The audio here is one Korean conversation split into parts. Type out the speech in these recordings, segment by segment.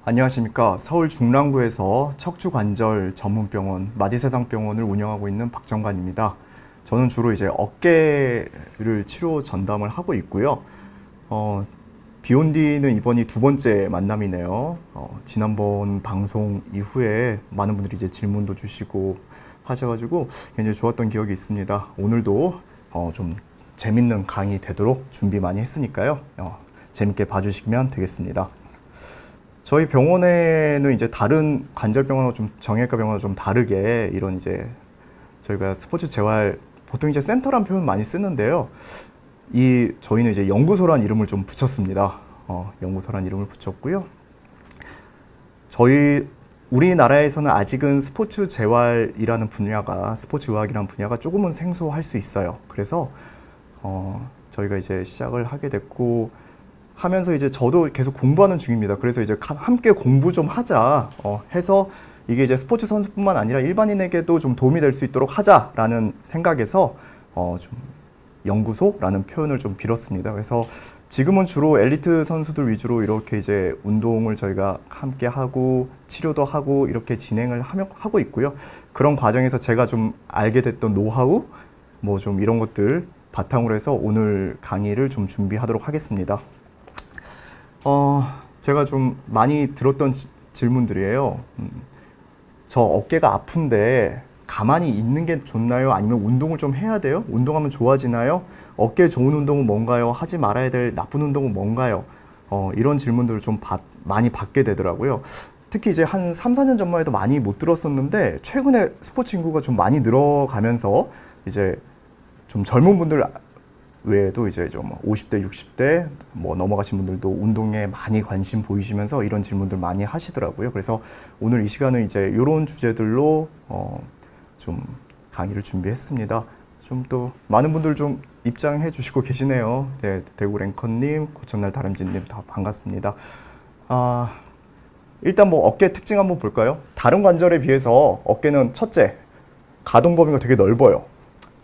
안녕하십니까. 서울 중랑구에서 척추관절 전문병원 마디세상병원을 운영하고 있는 박정관입니다. 저는 주로 이제 어깨를 치료 전담을 하고 있고요. 비욘디는 이번이 두 번째 만남이네요. 지난번 방송 이후에 많은 분들이 이제 질문도 주시고 하셔가지고 굉장히 좋았던 기억이 있습니다. 오늘도 좀 재밌는 강의 되도록 준비 많이 했으니까요. 재밌게 봐주시면 되겠습니다. 저희 병원에는 이제 다른 관절병원하고 좀 정형외과 병원하고 좀 다르게 이런 이제 저희가 스포츠 재활 보통 이제 센터란 표현 많이 쓰는데요. 저희는 이제 연구소란 이름을 좀 붙였습니다. 연구소란 이름을 붙였고요. 우리나라에서는 아직은 스포츠 재활이라는 분야가 스포츠 의학이라는 분야가 조금은 생소할 수 있어요. 그래서 저희가 이제 시작을 하게 됐고 하면서 이제 저도 계속 공부하는 중입니다. 그래서 이제 함께 공부 좀 하자 해서 이게 이제 스포츠 선수뿐만 아니라 일반인에게도 좀 도움이 될 수 있도록 하자라는 생각에서 좀 연구소라는 표현을 좀 빌었습니다. 그래서 지금은 주로 엘리트 선수들 위주로 이렇게 이제 운동을 저희가 함께 하고 치료도 하고 이렇게 진행을 하고 있고요. 그런 과정에서 제가 좀 알게 됐던 노하우 뭐 좀 이런 것들 바탕으로 해서 오늘 강의를 좀 준비하도록 하겠습니다. 제가 좀 많이 들었던 질문들이에요. 저 어깨가 아픈데 가만히 있는 게 좋나요? 아니면 운동을 좀 해야 돼요? 운동하면 좋아지나요? 어깨에 좋은 운동은 뭔가요? 하지 말아야 될 나쁜 운동은 뭔가요? 이런 질문들을 좀 많이 받게 되더라고요. 특히 이제 한 3, 4년 전만 해도 많이 못 들었었는데 최근에 스포츠 인구가 좀 많이 늘어가면서 이제 좀 젊은 분들 외에도 이제 좀 50대, 60대 뭐 넘어가신 분들도 운동에 많이 관심 보이시면서 이런 질문들 많이 하시더라고요. 그래서 오늘 이 시간은 이제 이런 주제들로 좀 강의를 준비했습니다. 좀 또 많은 분들 좀 입장해 주시고 계시네요. 네, 대구 랭커님, 고천날 다람쥐님 다 반갑습니다. 일단 뭐 어깨 특징 한번 볼까요? 다른 관절에 비해서 어깨는 첫째, 가동 범위가 되게 넓어요.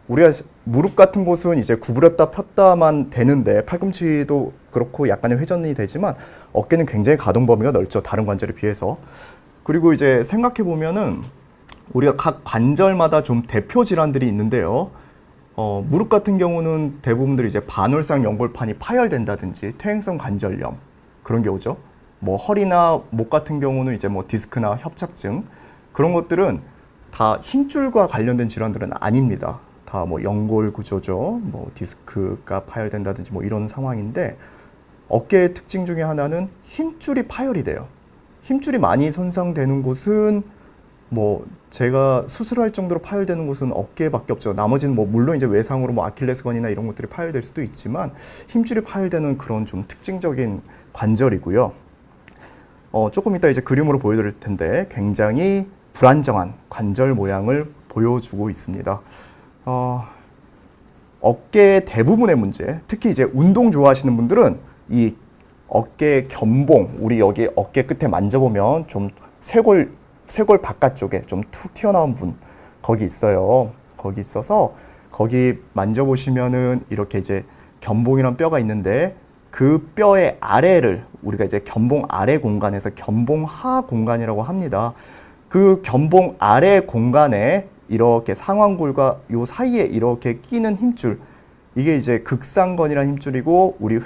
우리가 무릎 같은 곳은 이제 구부렸다 폈다만 되는데 팔꿈치도 그렇고 약간의 회전이 되지만 어깨는 굉장히 가동 범위가 넓죠. 다른 관절에 비해서. 그리고 이제 생각해 보면은 우리가 각 관절마다 좀 대표 질환들이 있는데요. 무릎 같은 경우는 대부분들이 이제 반월상 연골판이 파열된다든지 퇴행성 관절염 그런 게 오죠. 뭐 허리나 목 같은 경우는 이제 뭐 디스크나 협착증 그런 것들은 다 힘줄과 관련된 질환들은 아닙니다. 다 뭐 연골 구조죠. 뭐 디스크가 파열된다든지 뭐 이런 상황인데 어깨의 특징 중에 하나는 힘줄이 파열이 돼요. 힘줄이 많이 손상되는 곳은 뭐 제가 수술할 정도로 파열되는 곳은 어깨밖에 없죠. 나머지는 뭐 물론 이제 외상으로 뭐 아킬레스건이나 이런 것들이 파열될 수도 있지만 힘줄이 파열되는 그런 좀 특징적인 관절이고요. 조금 이따 이제 그림으로 보여드릴 텐데 굉장히 불안정한 관절 모양을 보여주고 있습니다. 어깨의 대부분의 문제, 특히 이제 운동 좋아하시는 분들은 이 어깨 견봉, 우리 여기 어깨 끝에 만져보면 좀 쇄골 바깥쪽에 좀 툭 튀어나온 분, 거기 있어요. 거기 있어서 거기 만져보시면은 이렇게 이제 견봉이란 뼈가 있는데 그 뼈의 아래를 우리가 이제 견봉 아래 공간에서 견봉 하 공간이라고 합니다. 그 견봉 아래 공간에 이렇게 상완골과 요 사이에 이렇게 끼는 힘줄, 이게 이제 극상건이라는 힘줄이고 우리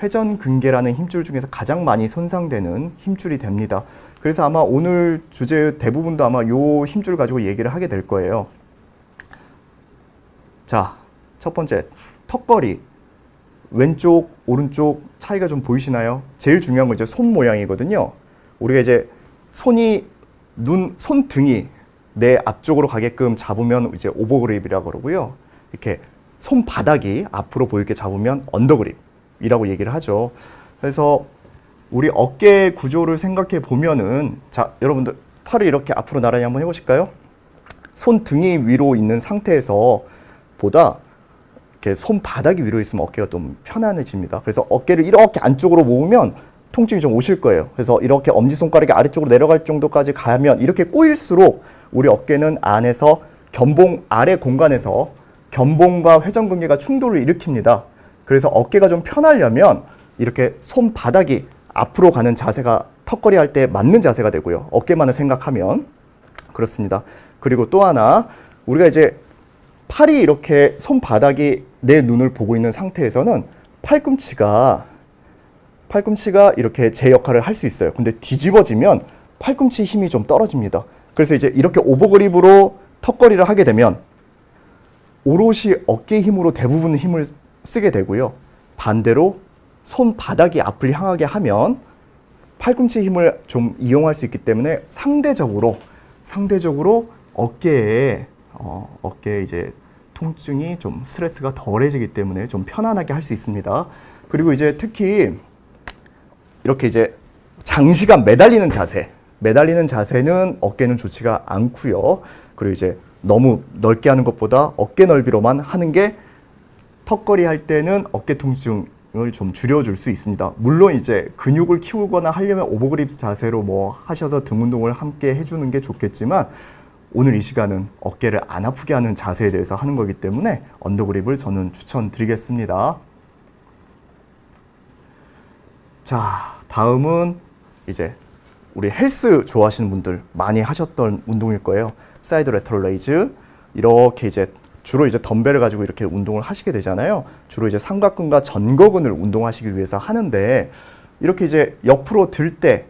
회전근개라는 힘줄 중에서 가장 많이 손상되는 힘줄이 됩니다. 그래서 아마 오늘 주제 대부분도 아마 요 힘줄 가지고 얘기를 하게 될 거예요. 자, 첫 번째 턱걸이, 왼쪽 오른쪽 차이가 좀 보이시나요? 제일 중요한 건 이제 손 모양이거든요. 우리가 이제 손등이 내 앞쪽으로 가게끔 잡으면 이제 오버그립이라고 그러고요. 이렇게 손바닥이 앞으로 보이게 잡으면 언더그립이라고 얘기를 하죠. 그래서 우리 어깨 구조를 생각해 보면은, 자, 여러분들 팔을 이렇게 앞으로 나란히 한번 해보실까요? 손등이 위로 있는 상태에서 보다 이렇게 손바닥이 위로 있으면 어깨가 좀 편안해집니다. 그래서 어깨를 이렇게 안쪽으로 모으면 통증이 좀 오실 거예요. 그래서 이렇게 엄지손가락이 아래쪽으로 내려갈 정도까지 가면 이렇게 꼬일수록 우리 어깨는 안에서 견봉 아래 공간에서 견봉과 회전근개가 충돌을 일으킵니다. 그래서 어깨가 좀 편하려면 이렇게 손바닥이 앞으로 가는 자세가 턱걸이 할 때 맞는 자세가 되고요. 어깨만을 생각하면 그렇습니다. 그리고 또 하나 우리가 이제 팔이 이렇게 손바닥이 내 눈을 보고 있는 상태에서는 팔꿈치가 이렇게 제 역할을 할 수 있어요. 근데 뒤집어지면 팔꿈치 힘이 좀 떨어집니다. 그래서 이제 이렇게 오버그립으로 턱걸이를 하게 되면 오롯이 어깨 힘으로 대부분 힘을 쓰게 되고요. 반대로 손바닥이 앞을 향하게 하면 팔꿈치 힘을 좀 이용할 수 있기 때문에 상대적으로 어깨에 이제 통증이 좀 스트레스가 덜해지기 때문에 좀 편안하게 할 수 있습니다. 그리고 이제 특히 이렇게 이제 장시간 매달리는 자세는 어깨는 좋지가 않고요. 그리고 이제 너무 넓게 하는 것보다 어깨 넓이로만 하는 게 턱걸이 할 때는 어깨 통증을 좀 줄여줄 수 있습니다. 물론 이제 근육을 키우거나 하려면 오버그립 자세로 뭐 하셔서 등 운동을 함께 해주는 게 좋겠지만 오늘 이 시간은 어깨를 안 아프게 하는 자세에 대해서 하는 거기 때문에 언더그립을 저는 추천드리겠습니다. 자, 다음은 이제 우리 헬스 좋아하시는 분들 많이 하셨던 운동일 거예요. 사이드 레터럴 레이즈. 이렇게 이제 주로 이제 덤벨을 가지고 이렇게 운동을 하시게 되잖아요. 주로 이제 삼각근과 전거근을 운동하시기 위해서 하는데 이렇게 이제 옆으로 들 때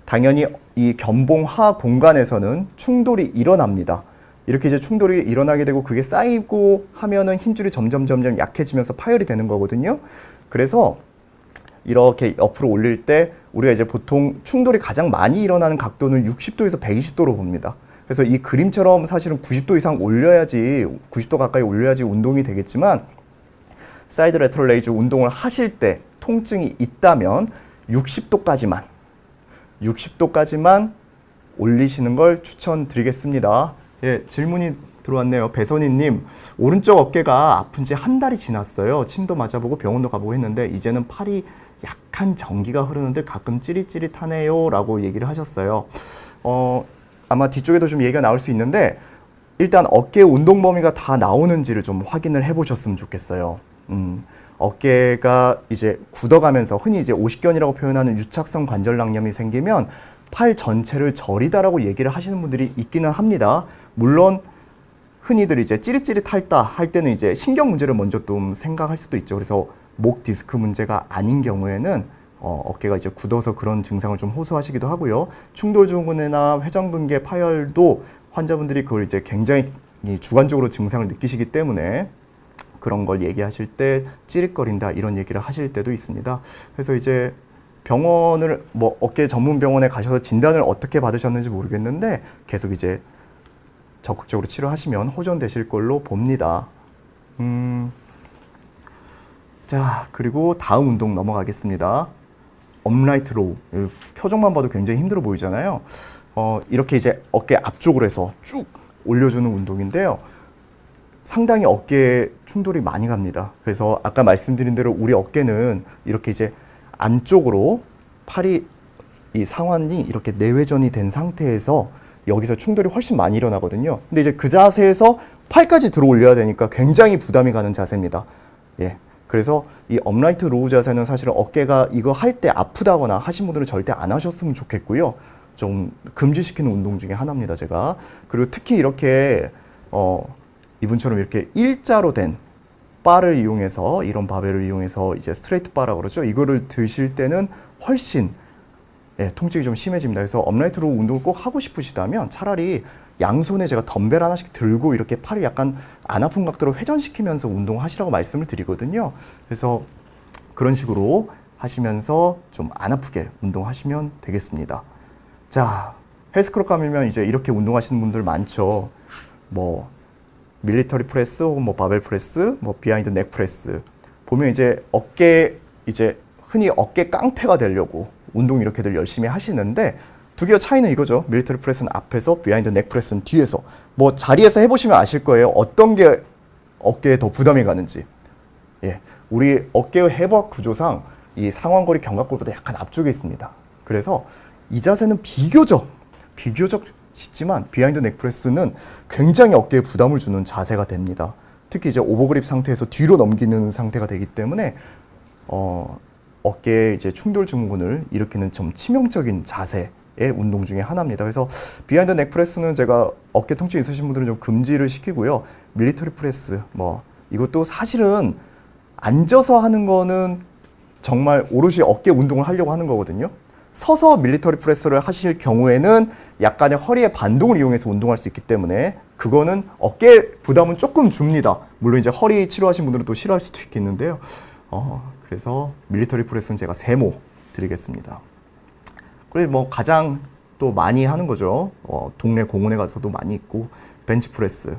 당연히 이 견봉하 공간에서는 충돌이 일어납니다. 이렇게 이제 충돌이 일어나게 되고 그게 쌓이고 하면은 힘줄이 점점 약해지면서 파열이 되는 거거든요. 그래서 이렇게 옆으로 올릴 때 우리가 이제 보통 충돌이 가장 많이 일어나는 각도는 60도에서 120도로 봅니다. 그래서 이 그림처럼 사실은 90도 이상 올려야지 90도 가까이 올려야지 운동이 되겠지만 사이드 레터럴 레이즈 운동을 하실 때 통증이 있다면 60도까지만 올리시는 걸 추천드리겠습니다. 예, 질문이 들어왔네요. 배선희님, 오른쪽 어깨가 아픈 지 한 달이 지났어요. 침도 맞아보고 병원도 가보고 했는데 이제는 팔이 약한 전기가 흐르는데 가끔 찌릿찌릿하네요 라고 얘기를 하셨어요. 아마 뒤쪽에도 좀 얘기가 나올 수 있는데 일단 어깨 운동 범위가 다 나오는지를 좀 확인을 해보셨으면 좋겠어요. 어깨가 이제 굳어가면서 흔히 이제 오십견이라고 표현하는 유착성 관절낭염이 생기면 팔 전체를 저리다라고 얘기를 하시는 분들이 있기는 합니다. 물론 흔히들 이제 찌릿찌릿할다 할 때는 이제 신경 문제를 먼저 좀 생각할 수도 있죠. 그래서 목 디스크 문제가 아닌 경우에는 어깨가 이제 굳어서 그런 증상을 좀 호소하시기도 하고요. 충돌증후군이나 회전근개 파열도 환자분들이 그걸 이제 굉장히 주관적으로 증상을 느끼시기 때문에 그런 걸 얘기하실 때 찌릿거린다 이런 얘기를 하실 때도 있습니다. 그래서 이제 병원을 뭐 어깨 전문 병원에 가셔서 진단을 어떻게 받으셨는지 모르겠는데 계속 이제 적극적으로 치료하시면 호전되실 걸로 봅니다. 자, 그리고 다음 운동 넘어가겠습니다. 업라이트 로우. 표정만 봐도 굉장히 힘들어 보이잖아요. 이렇게 이제 어깨 앞쪽으로 해서 쭉 올려주는 운동인데요. 상당히 어깨에 충돌이 많이 갑니다. 그래서 아까 말씀드린 대로 우리 어깨는 이렇게 이제 안쪽으로 팔이 이 상완이 이렇게 내외전이 된 상태에서 여기서 충돌이 훨씬 많이 일어나거든요. 근데 이제 그 자세에서 팔까지 들어 올려야 되니까 굉장히 부담이 가는 자세입니다. 예. 그래서 이 업라이트 로우 자세는 사실은 어깨가 이거 할 때 아프다거나 하신 분들은 절대 안 하셨으면 좋겠고요. 좀 금지시키는 운동 중에 하나입니다, 제가. 그리고 특히 이렇게 이분처럼 이렇게 일자로 된 바를 이용해서 이런 바벨을 이용해서 이제 스트레이트 바라고 그러죠. 이거를 드실 때는 훨씬 통증이 좀 심해집니다. 그래서 업라이트 로우 운동을 꼭 하고 싶으시다면 차라리 양손에 제가 덤벨 하나씩 들고 이렇게 팔을 약간 안 아픈 각도로 회전시키면서 운동하시라고 말씀을 드리거든요. 그래서 그런 식으로 하시면서 좀 안 아프게 운동하시면 되겠습니다. 자, 헬스클럽 가면 이제 이렇게 운동하시는 분들 많죠. 뭐 밀리터리 프레스 혹은 뭐 바벨 프레스, 뭐 비하인드 넥 프레스. 보면 이제 이제 흔히 어깨 깡패가 되려고 운동 이렇게들 열심히 하시는데 두 개의 차이는 이거죠. 밀리터리 프레스는 앞에서, 비하인드 넥 프레스는 뒤에서. 뭐 자리에서 해보시면 아실 거예요. 어떤 게 어깨에 더 부담이 가는지. 예, 우리 어깨의 해부학 구조상 이 상완골이 견갑골보다 약간 앞쪽에 있습니다. 그래서 이 자세는 비교적 쉽지만 비하인드 넥 프레스는 굉장히 어깨에 부담을 주는 자세가 됩니다. 특히 이제 오버그립 상태에서 뒤로 넘기는 상태가 되기 때문에 어깨의 이제 충돌 증후군을 일으키는 좀 치명적인 자세의 운동 중에 하나입니다. 그래서 비하인드 넥 프레스는 제가 어깨 통증 있으신 분들은 좀 금지를 시키고요. 밀리터리 프레스 뭐 이것도 사실은 앉아서 하는 거는 정말 오롯이 어깨 운동을 하려고 하는 거거든요. 서서 밀리터리 프레스를 하실 경우에는 약간의 허리의 반동을 이용해서 운동할 수 있기 때문에 그거는 어깨 부담은 조금 줍니다. 물론 이제 허리 치료하신 분들은 또 싫어할 수도 있겠는데요. 그래서 밀리터리 프레스는 제가 3모 드리겠습니다. 그리고 뭐 가장 또 많이 하는 거죠. 동네 공원에 가서도 많이 있고 벤치 프레스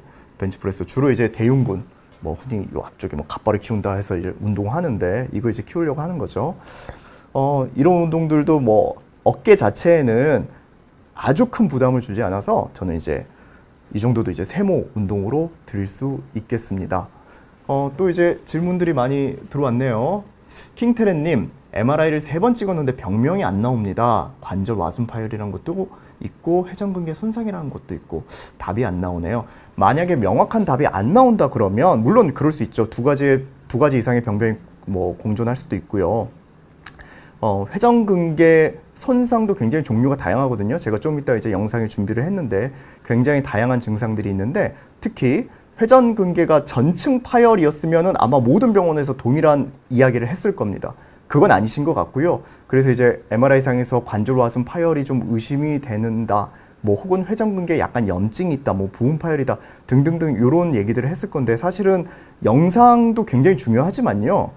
주로 이제 대흉근 뭐 흔히 요 앞쪽에 뭐 갓발을 키운다 해서 운동하는데 이거 이제 키우려고 하는 거죠. 이런 운동들도 뭐 어깨 자체에는 아주 큰 부담을 주지 않아서 저는 이제 이 정도도 이제 세모 운동으로 드릴 수 있겠습니다. 또 이제 질문들이 많이 들어왔네요. 킹테렌님, MRI를 3번 찍었는데 병명이 안 나옵니다. 관절 와순 파열이라는 것도 있고 회전근개 손상이라는 것도 있고 답이 안 나오네요. 만약에 명확한 답이 안 나온다 그러면 물론 그럴 수 있죠. 두 가지 이상의 병변이 뭐 공존할 수도 있고요. 회전근개 손상도 굉장히 종류가 다양하거든요. 제가 좀 이따 이제 영상을 준비를 했는데 굉장히 다양한 증상들이 있는데 특히 회전근개가 전층 파열이었으면은 아마 모든 병원에서 동일한 이야기를 했을 겁니다. 그건 아니신 것 같고요. 그래서 이제 MRI상에서 관절 와순 파열이 좀 의심이 되는다. 뭐 혹은 회전근개에 약간 염증이 있다, 뭐 부분 파열이다 등등등 이런 얘기들을 했을 건데 사실은 영상도 굉장히 중요하지만요.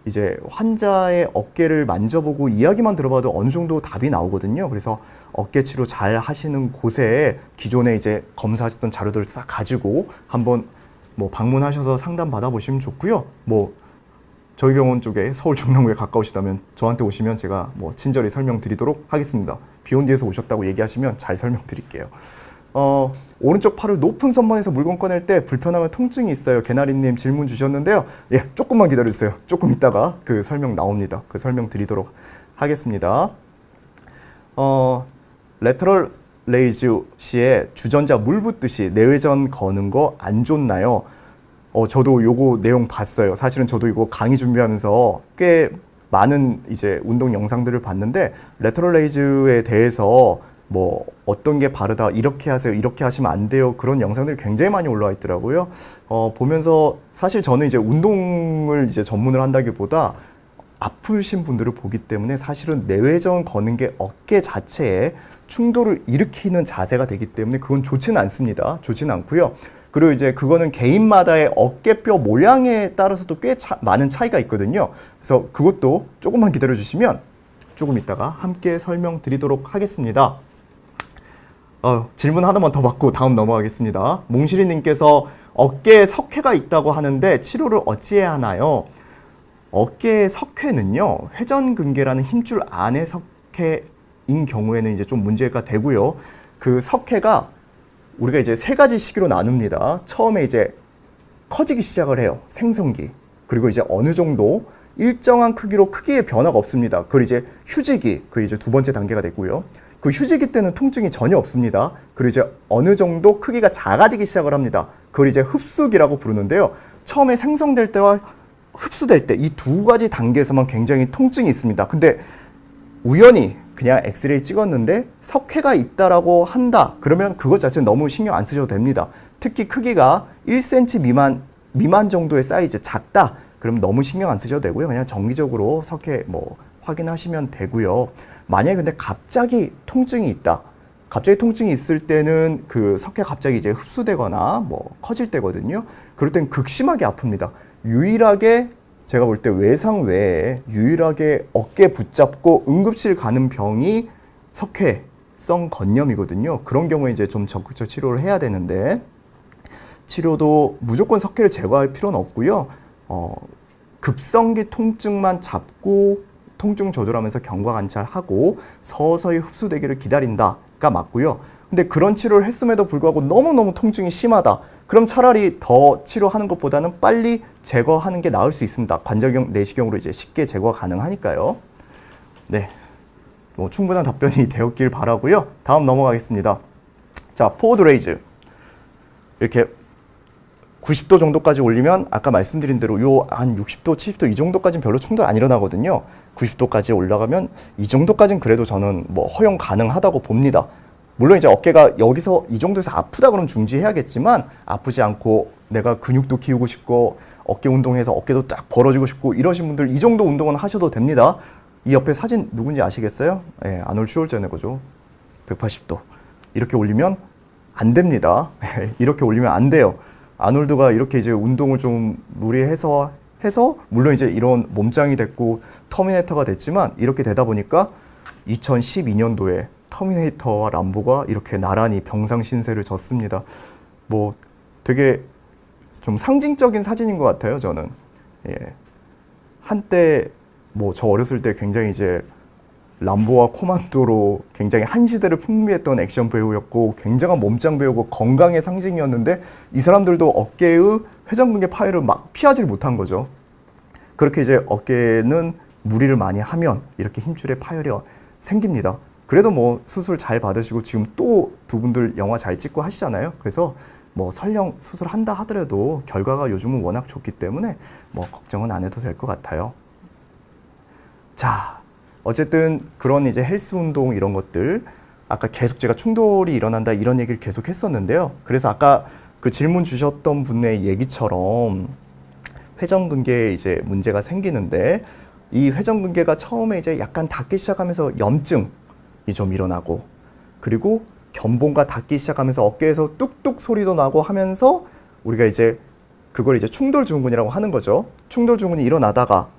이제 환자의 어깨를 만져보고 이야기만 들어봐도 어느 정도 답이 나오거든요. 그래서 어깨 치료 잘 하시는 곳에 기존에 이제 검사하셨던 자료들을 싹 가지고 한번 뭐 방문하셔서 상담 받아보시면 좋고요. 뭐 저희 병원 쪽에 서울 중랑구에 가까우시다면 저한테 오시면 제가 뭐 친절히 설명드리도록 하겠습니다. 비욘디에서 오셨다고 얘기하시면 잘 설명드릴게요. 오른쪽 팔을 높은 선반에서 물건 꺼낼 때 불편하면 통증이 있어요. 개나리님 질문 주셨는데요. 예, 조금만 기다려주세요. 조금 있다가 그 설명 나옵니다. 그 설명 드리도록 하겠습니다. 레터럴 레이즈 시에 주전자 물 붓듯이 내외전 거는 거 안 좋나요? 저도 요거 내용 봤어요. 사실은 저도 이거 강의 준비하면서 꽤 많은 이제 운동 영상들을 봤는데 레터럴 레이즈에 대해서 뭐 어떤 게 바르다, 이렇게 하세요, 이렇게 하시면 안 돼요, 그런 영상들이 굉장히 많이 올라와 있더라고요. 보면서 사실 저는 이제 운동을 이제 전문을 한다기보다 아프신 분들을 보기 때문에 사실은 내외전 거는 게 어깨 자체에 충돌을 일으키는 자세가 되기 때문에 그건 좋지는 않습니다. 좋지는 않고요. 그리고 이제 그거는 개인마다의 어깨뼈 모양에 따라서도 꽤 많은 차이가 있거든요. 그래서 그것도 조금만 기다려 주시면 조금 있다가 함께 설명드리도록 하겠습니다. 질문 하나만 더 받고 다음 넘어가겠습니다. 몽실이님께서 어깨에 석회가 있다고 하는데 치료를 어찌해야 하나요? 어깨의 석회는요, 회전근개라는 힘줄 안의 석회인 경우에는 이제 좀 문제가 되고요. 그 석회가 우리가 이제 3가지 시기로 나눕니다. 처음에 이제 커지기 시작을 해요. 생성기. 그리고 이제 어느 정도 일정한 크기로 크기의 변화가 없습니다. 그리고 이제 휴지기. 그 이제 2번째 단계가 됐고요. 그 휴지기 때는 통증이 전혀 없습니다. 그리고 이제 어느 정도 크기가 작아지기 시작을 합니다. 그걸 이제 흡수기라고 부르는데요. 처음에 생성될 때와 흡수될 때 이 2가지 단계에서만 굉장히 통증이 있습니다. 근데 우연히 그냥 엑스레이 찍었는데 석회가 있다라고 한다. 그러면 그것 자체는 너무 신경 안 쓰셔도 됩니다. 특히 크기가 1cm 미만 정도의 사이즈, 작다. 그럼 너무 신경 안 쓰셔도 되고요. 그냥 정기적으로 석회 뭐 확인하시면 되고요. 만약에 근데 갑자기 통증이 있다. 갑자기 통증이 있을 때는 그 석회 갑자기 이제 흡수되거나 뭐 커질 때거든요. 그럴 땐 극심하게 아픕니다. 유일하게 제가 볼 때 외상 외에 유일하게 어깨 붙잡고 응급실 가는 병이 석회성 건염이거든요. 그런 경우에 이제 좀 적극적 치료를 해야 되는데 치료도 무조건 석회를 제거할 필요는 없고요. 급성기 통증만 잡고 통증 조절하면서 경과 관찰하고 서서히 흡수되기를 기다린다가 맞고요. 근데 그런 치료를 했음에도 불구하고 너무너무 통증이 심하다. 그럼 차라리 더 치료하는 것보다는 빨리 제거하는 게 나을 수 있습니다. 관절경, 내시경으로 이제 쉽게 제거가 가능하니까요. 네, 뭐 충분한 답변이 되었길 바라고요. 다음 넘어가겠습니다. 자, 포워드 레이즈. 이렇게 90도 정도까지 올리면 아까 말씀드린 대로 요 한 60도, 70도 이 정도까지는 별로 충돌 안 일어나거든요. 90도까지 올라가면 이 정도까지는 그래도 저는 뭐 허용 가능하다고 봅니다. 물론 이제 어깨가 여기서 이 정도에서 아프다 그러면 중지해야겠지만 아프지 않고 내가 근육도 키우고 싶고 어깨 운동해서 어깨도 쫙 벌어지고 싶고 이러신 분들 이 정도 운동은 하셔도 됩니다. 이 옆에 사진 누군지 아시겠어요? 예, 아놀드 슈왈제네거죠. 180도. 이렇게 올리면 안 됩니다. 이렇게 올리면 안 돼요. 아놀드가 이렇게 이제 운동을 좀 무리해서 물론 이제 이런 몸짱이 됐고 터미네이터가 됐지만 이렇게 되다 보니까 2012년도에 터미네이터와 람보가 이렇게 나란히 병상신세를 졌습니다. 뭐 되게 좀 상징적인 사진인 것 같아요, 저는. 예. 한때 뭐 저 어렸을 때 굉장히 이제 람보와 코만도로 굉장히 한 시대를 풍미했던 액션 배우였고 굉장한 몸짱 배우고 건강의 상징이었는데 이 사람들도 어깨의 회전근개 파열을 막 피하지 못한 거죠. 그렇게 이제 어깨는 무리를 많이 하면 이렇게 힘줄에 파열이 생깁니다. 그래도 뭐 수술 잘 받으시고 지금 또 두 분들 영화 잘 찍고 하시잖아요. 그래서 뭐 설령 수술한다 하더라도 결과가 요즘은 워낙 좋기 때문에 뭐 걱정은 안 해도 될 것 같아요. 자, 어쨌든 그런 이제 헬스 운동 이런 것들 아까 계속 제가 충돌이 일어난다 이런 얘기를 계속 했었는데요. 그래서 아까 그 질문 주셨던 분의 얘기처럼 회전근개에 이제 문제가 생기는데 이 회전근개가 처음에 이제 약간 닿기 시작하면서 염증이 좀 일어나고 그리고 견봉과 닿기 시작하면서 어깨에서 뚝뚝 소리도 나고 하면서 우리가 이제 그걸 이제 충돌증후군이라고 하는 거죠. 충돌증후군이 일어나다가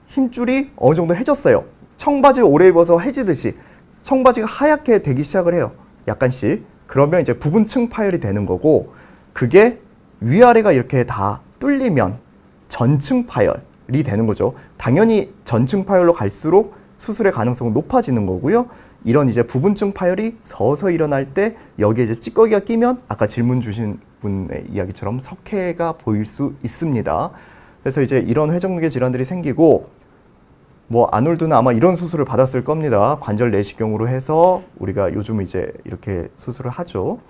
힘줄이 어느 정도 해졌어요. 청바지 오래 입어서 해지듯이 청바지가 하얗게 되기 시작을 해요. 약간씩. 그러면 이제 부분층 파열이 되는 거고 그게 위아래가 이렇게 다 뚫리면 전층 파열이 되는 거죠. 당연히 전층 파열로 갈수록 수술의 가능성은 높아지는 거고요. 이런 이제 부분층 파열이 서서히 일어날 때 여기에 이제 찌꺼기가 끼면 아까 질문 주신 분의 이야기처럼 석회가 보일 수 있습니다. 그래서 이제 이런 회전근개 질환들이 생기고 뭐 아놀드는 아마 이런 수술을 받았을 겁니다. 관절 내시경으로 해서 우리가 요즘 이제 이렇게 수술을 하죠.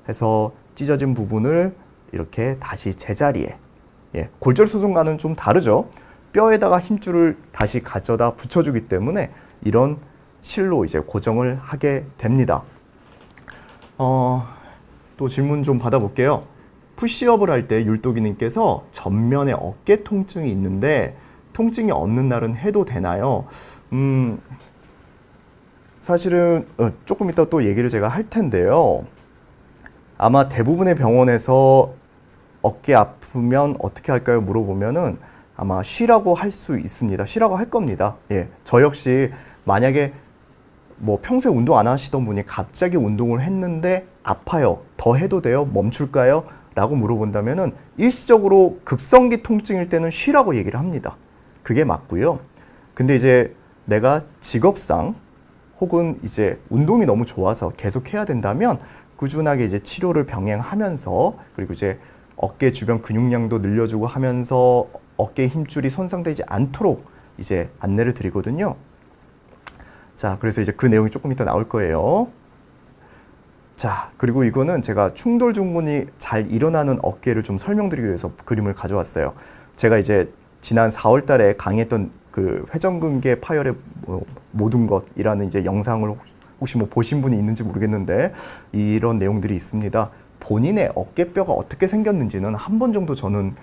해서 찢어진 부분을 이렇게 다시 제자리에 골절 수술과는 좀 다르죠. 뼈에다가 힘줄을 다시 가져다 붙여주기 때문에 이런 실로 이제 고정을 하게 됩니다. 또 질문 좀 받아볼게요. 푸시업을 할 때 율도기님께서 전면에 어깨 통증이 있는데 통증이 없는 날은 해도 되나요? 사실은 조금 이따 또 얘기를 제가 할 텐데요. 아마 대부분의 병원에서 어깨 아프면 어떻게 할까요? 물어보면은 아마 쉬라고 할 수 있습니다. 쉬라고 할 겁니다. 예, 저 역시 만약에 뭐 평소에 운동 안 하시던 분이 갑자기 운동을 했는데 아파요. 더 해도 돼요? 멈출까요? 라고 물어본다면은 일시적으로 급성기 통증일 때는 쉬라고 얘기를 합니다. 그게 맞고요. 근데 이제 내가 직업상 혹은 이제 운동이 너무 좋아서 계속 해야 된다면 꾸준하게 이제 치료를 병행하면서 그리고 이제 어깨 주변 근육량도 늘려주고 하면서 어깨 힘줄이 손상되지 않도록 이제 안내를 드리거든요. 자, 그래서 이제 그 내용이 조금 이따 나올 거예요. 자, 그리고 이거는 제가 충돌증후군이 잘 일어나는 어깨를 좀 설명드리기 위해서 그림을 가져왔어요. 제가 이제 지난 4월 달에 강의했던 그 회전근개 파열의 모든 것이라는 이제 영상을 혹시 뭐 보신 분이 있는지 모르겠는데 이런 내용들이 있습니다. 본인의 어깨뼈가 어떻게 생겼는지는 한 번 정도 저는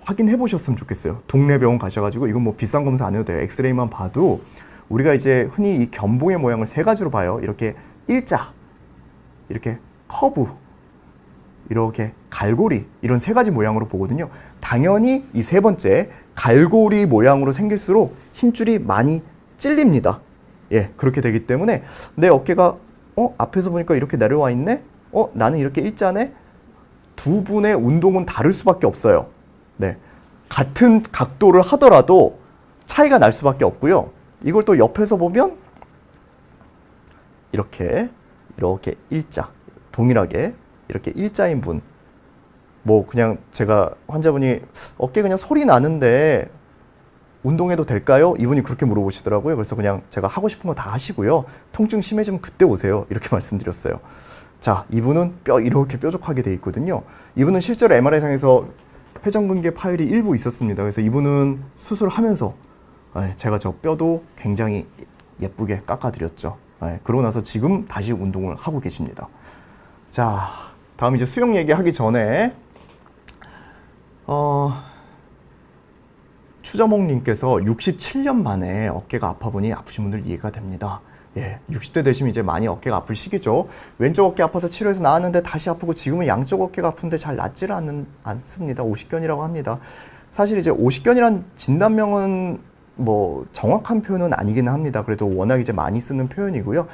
확인해 보셨으면 좋겠어요. 동네 병원 가셔가지고 이건 뭐 비싼 검사 안 해도 돼요. 엑스레이만 봐도 우리가 이제 흔히 이 견봉의 모양을 세 가지로 봐요. 이렇게 일자, 이렇게 커브, 이렇게 갈고리 이런 세 가지 모양으로 보거든요. 당연히 이 세 번째 갈고리 모양으로 생길수록 힘줄이 많이 찔립니다. 예, 그렇게 되기 때문에 내 어깨가 앞에서 보니까 이렇게 내려와 있네? 나는 이렇게 일자네? 두 분의 운동은 다를 수밖에 없어요. 네, 같은 각도를 하더라도 차이가 날 수밖에 없고요. 이걸 또 옆에서 보면 이렇게 일자, 동일하게 이렇게 일자인 분, 뭐 그냥 제가 환자분이 어깨 그냥 소리 나는데 운동해도 될까요? 이분이 그렇게 물어보시더라고요. 그래서 그냥 제가 하고 싶은 거 다 하시고요. 통증 심해지면 그때 오세요. 이렇게 말씀드렸어요. 자, 이분은 이렇게 뾰족하게 돼 있거든요. 이분은 실제로 MRI상에서 회전근개 파열이 일부 있었습니다. 그래서 이분은 수술하면서 제가 저 뼈도 굉장히 예쁘게 깎아드렸죠. 그러고 나서 지금 다시 운동을 하고 계십니다. 자, 다음 이제 수영 얘기하기 전에 추저몽님께서 67년 만에 어깨가 아파 보니 아프신 분들 이해가 됩니다. 60대 되시면 이제 많이 어깨가 아플 시기죠. 왼쪽 어깨 아파서 치료해서 나았는데 다시 아프고 지금은 양쪽 어깨가 아픈데 잘 낫지를 않습니다. 오십견이라고 합니다. 사실 이제 오십견이란 진단명은 뭐 정확한 표현은 아니기는 합니다. 그래도 워낙 이제 많이 쓰는 표현이고요.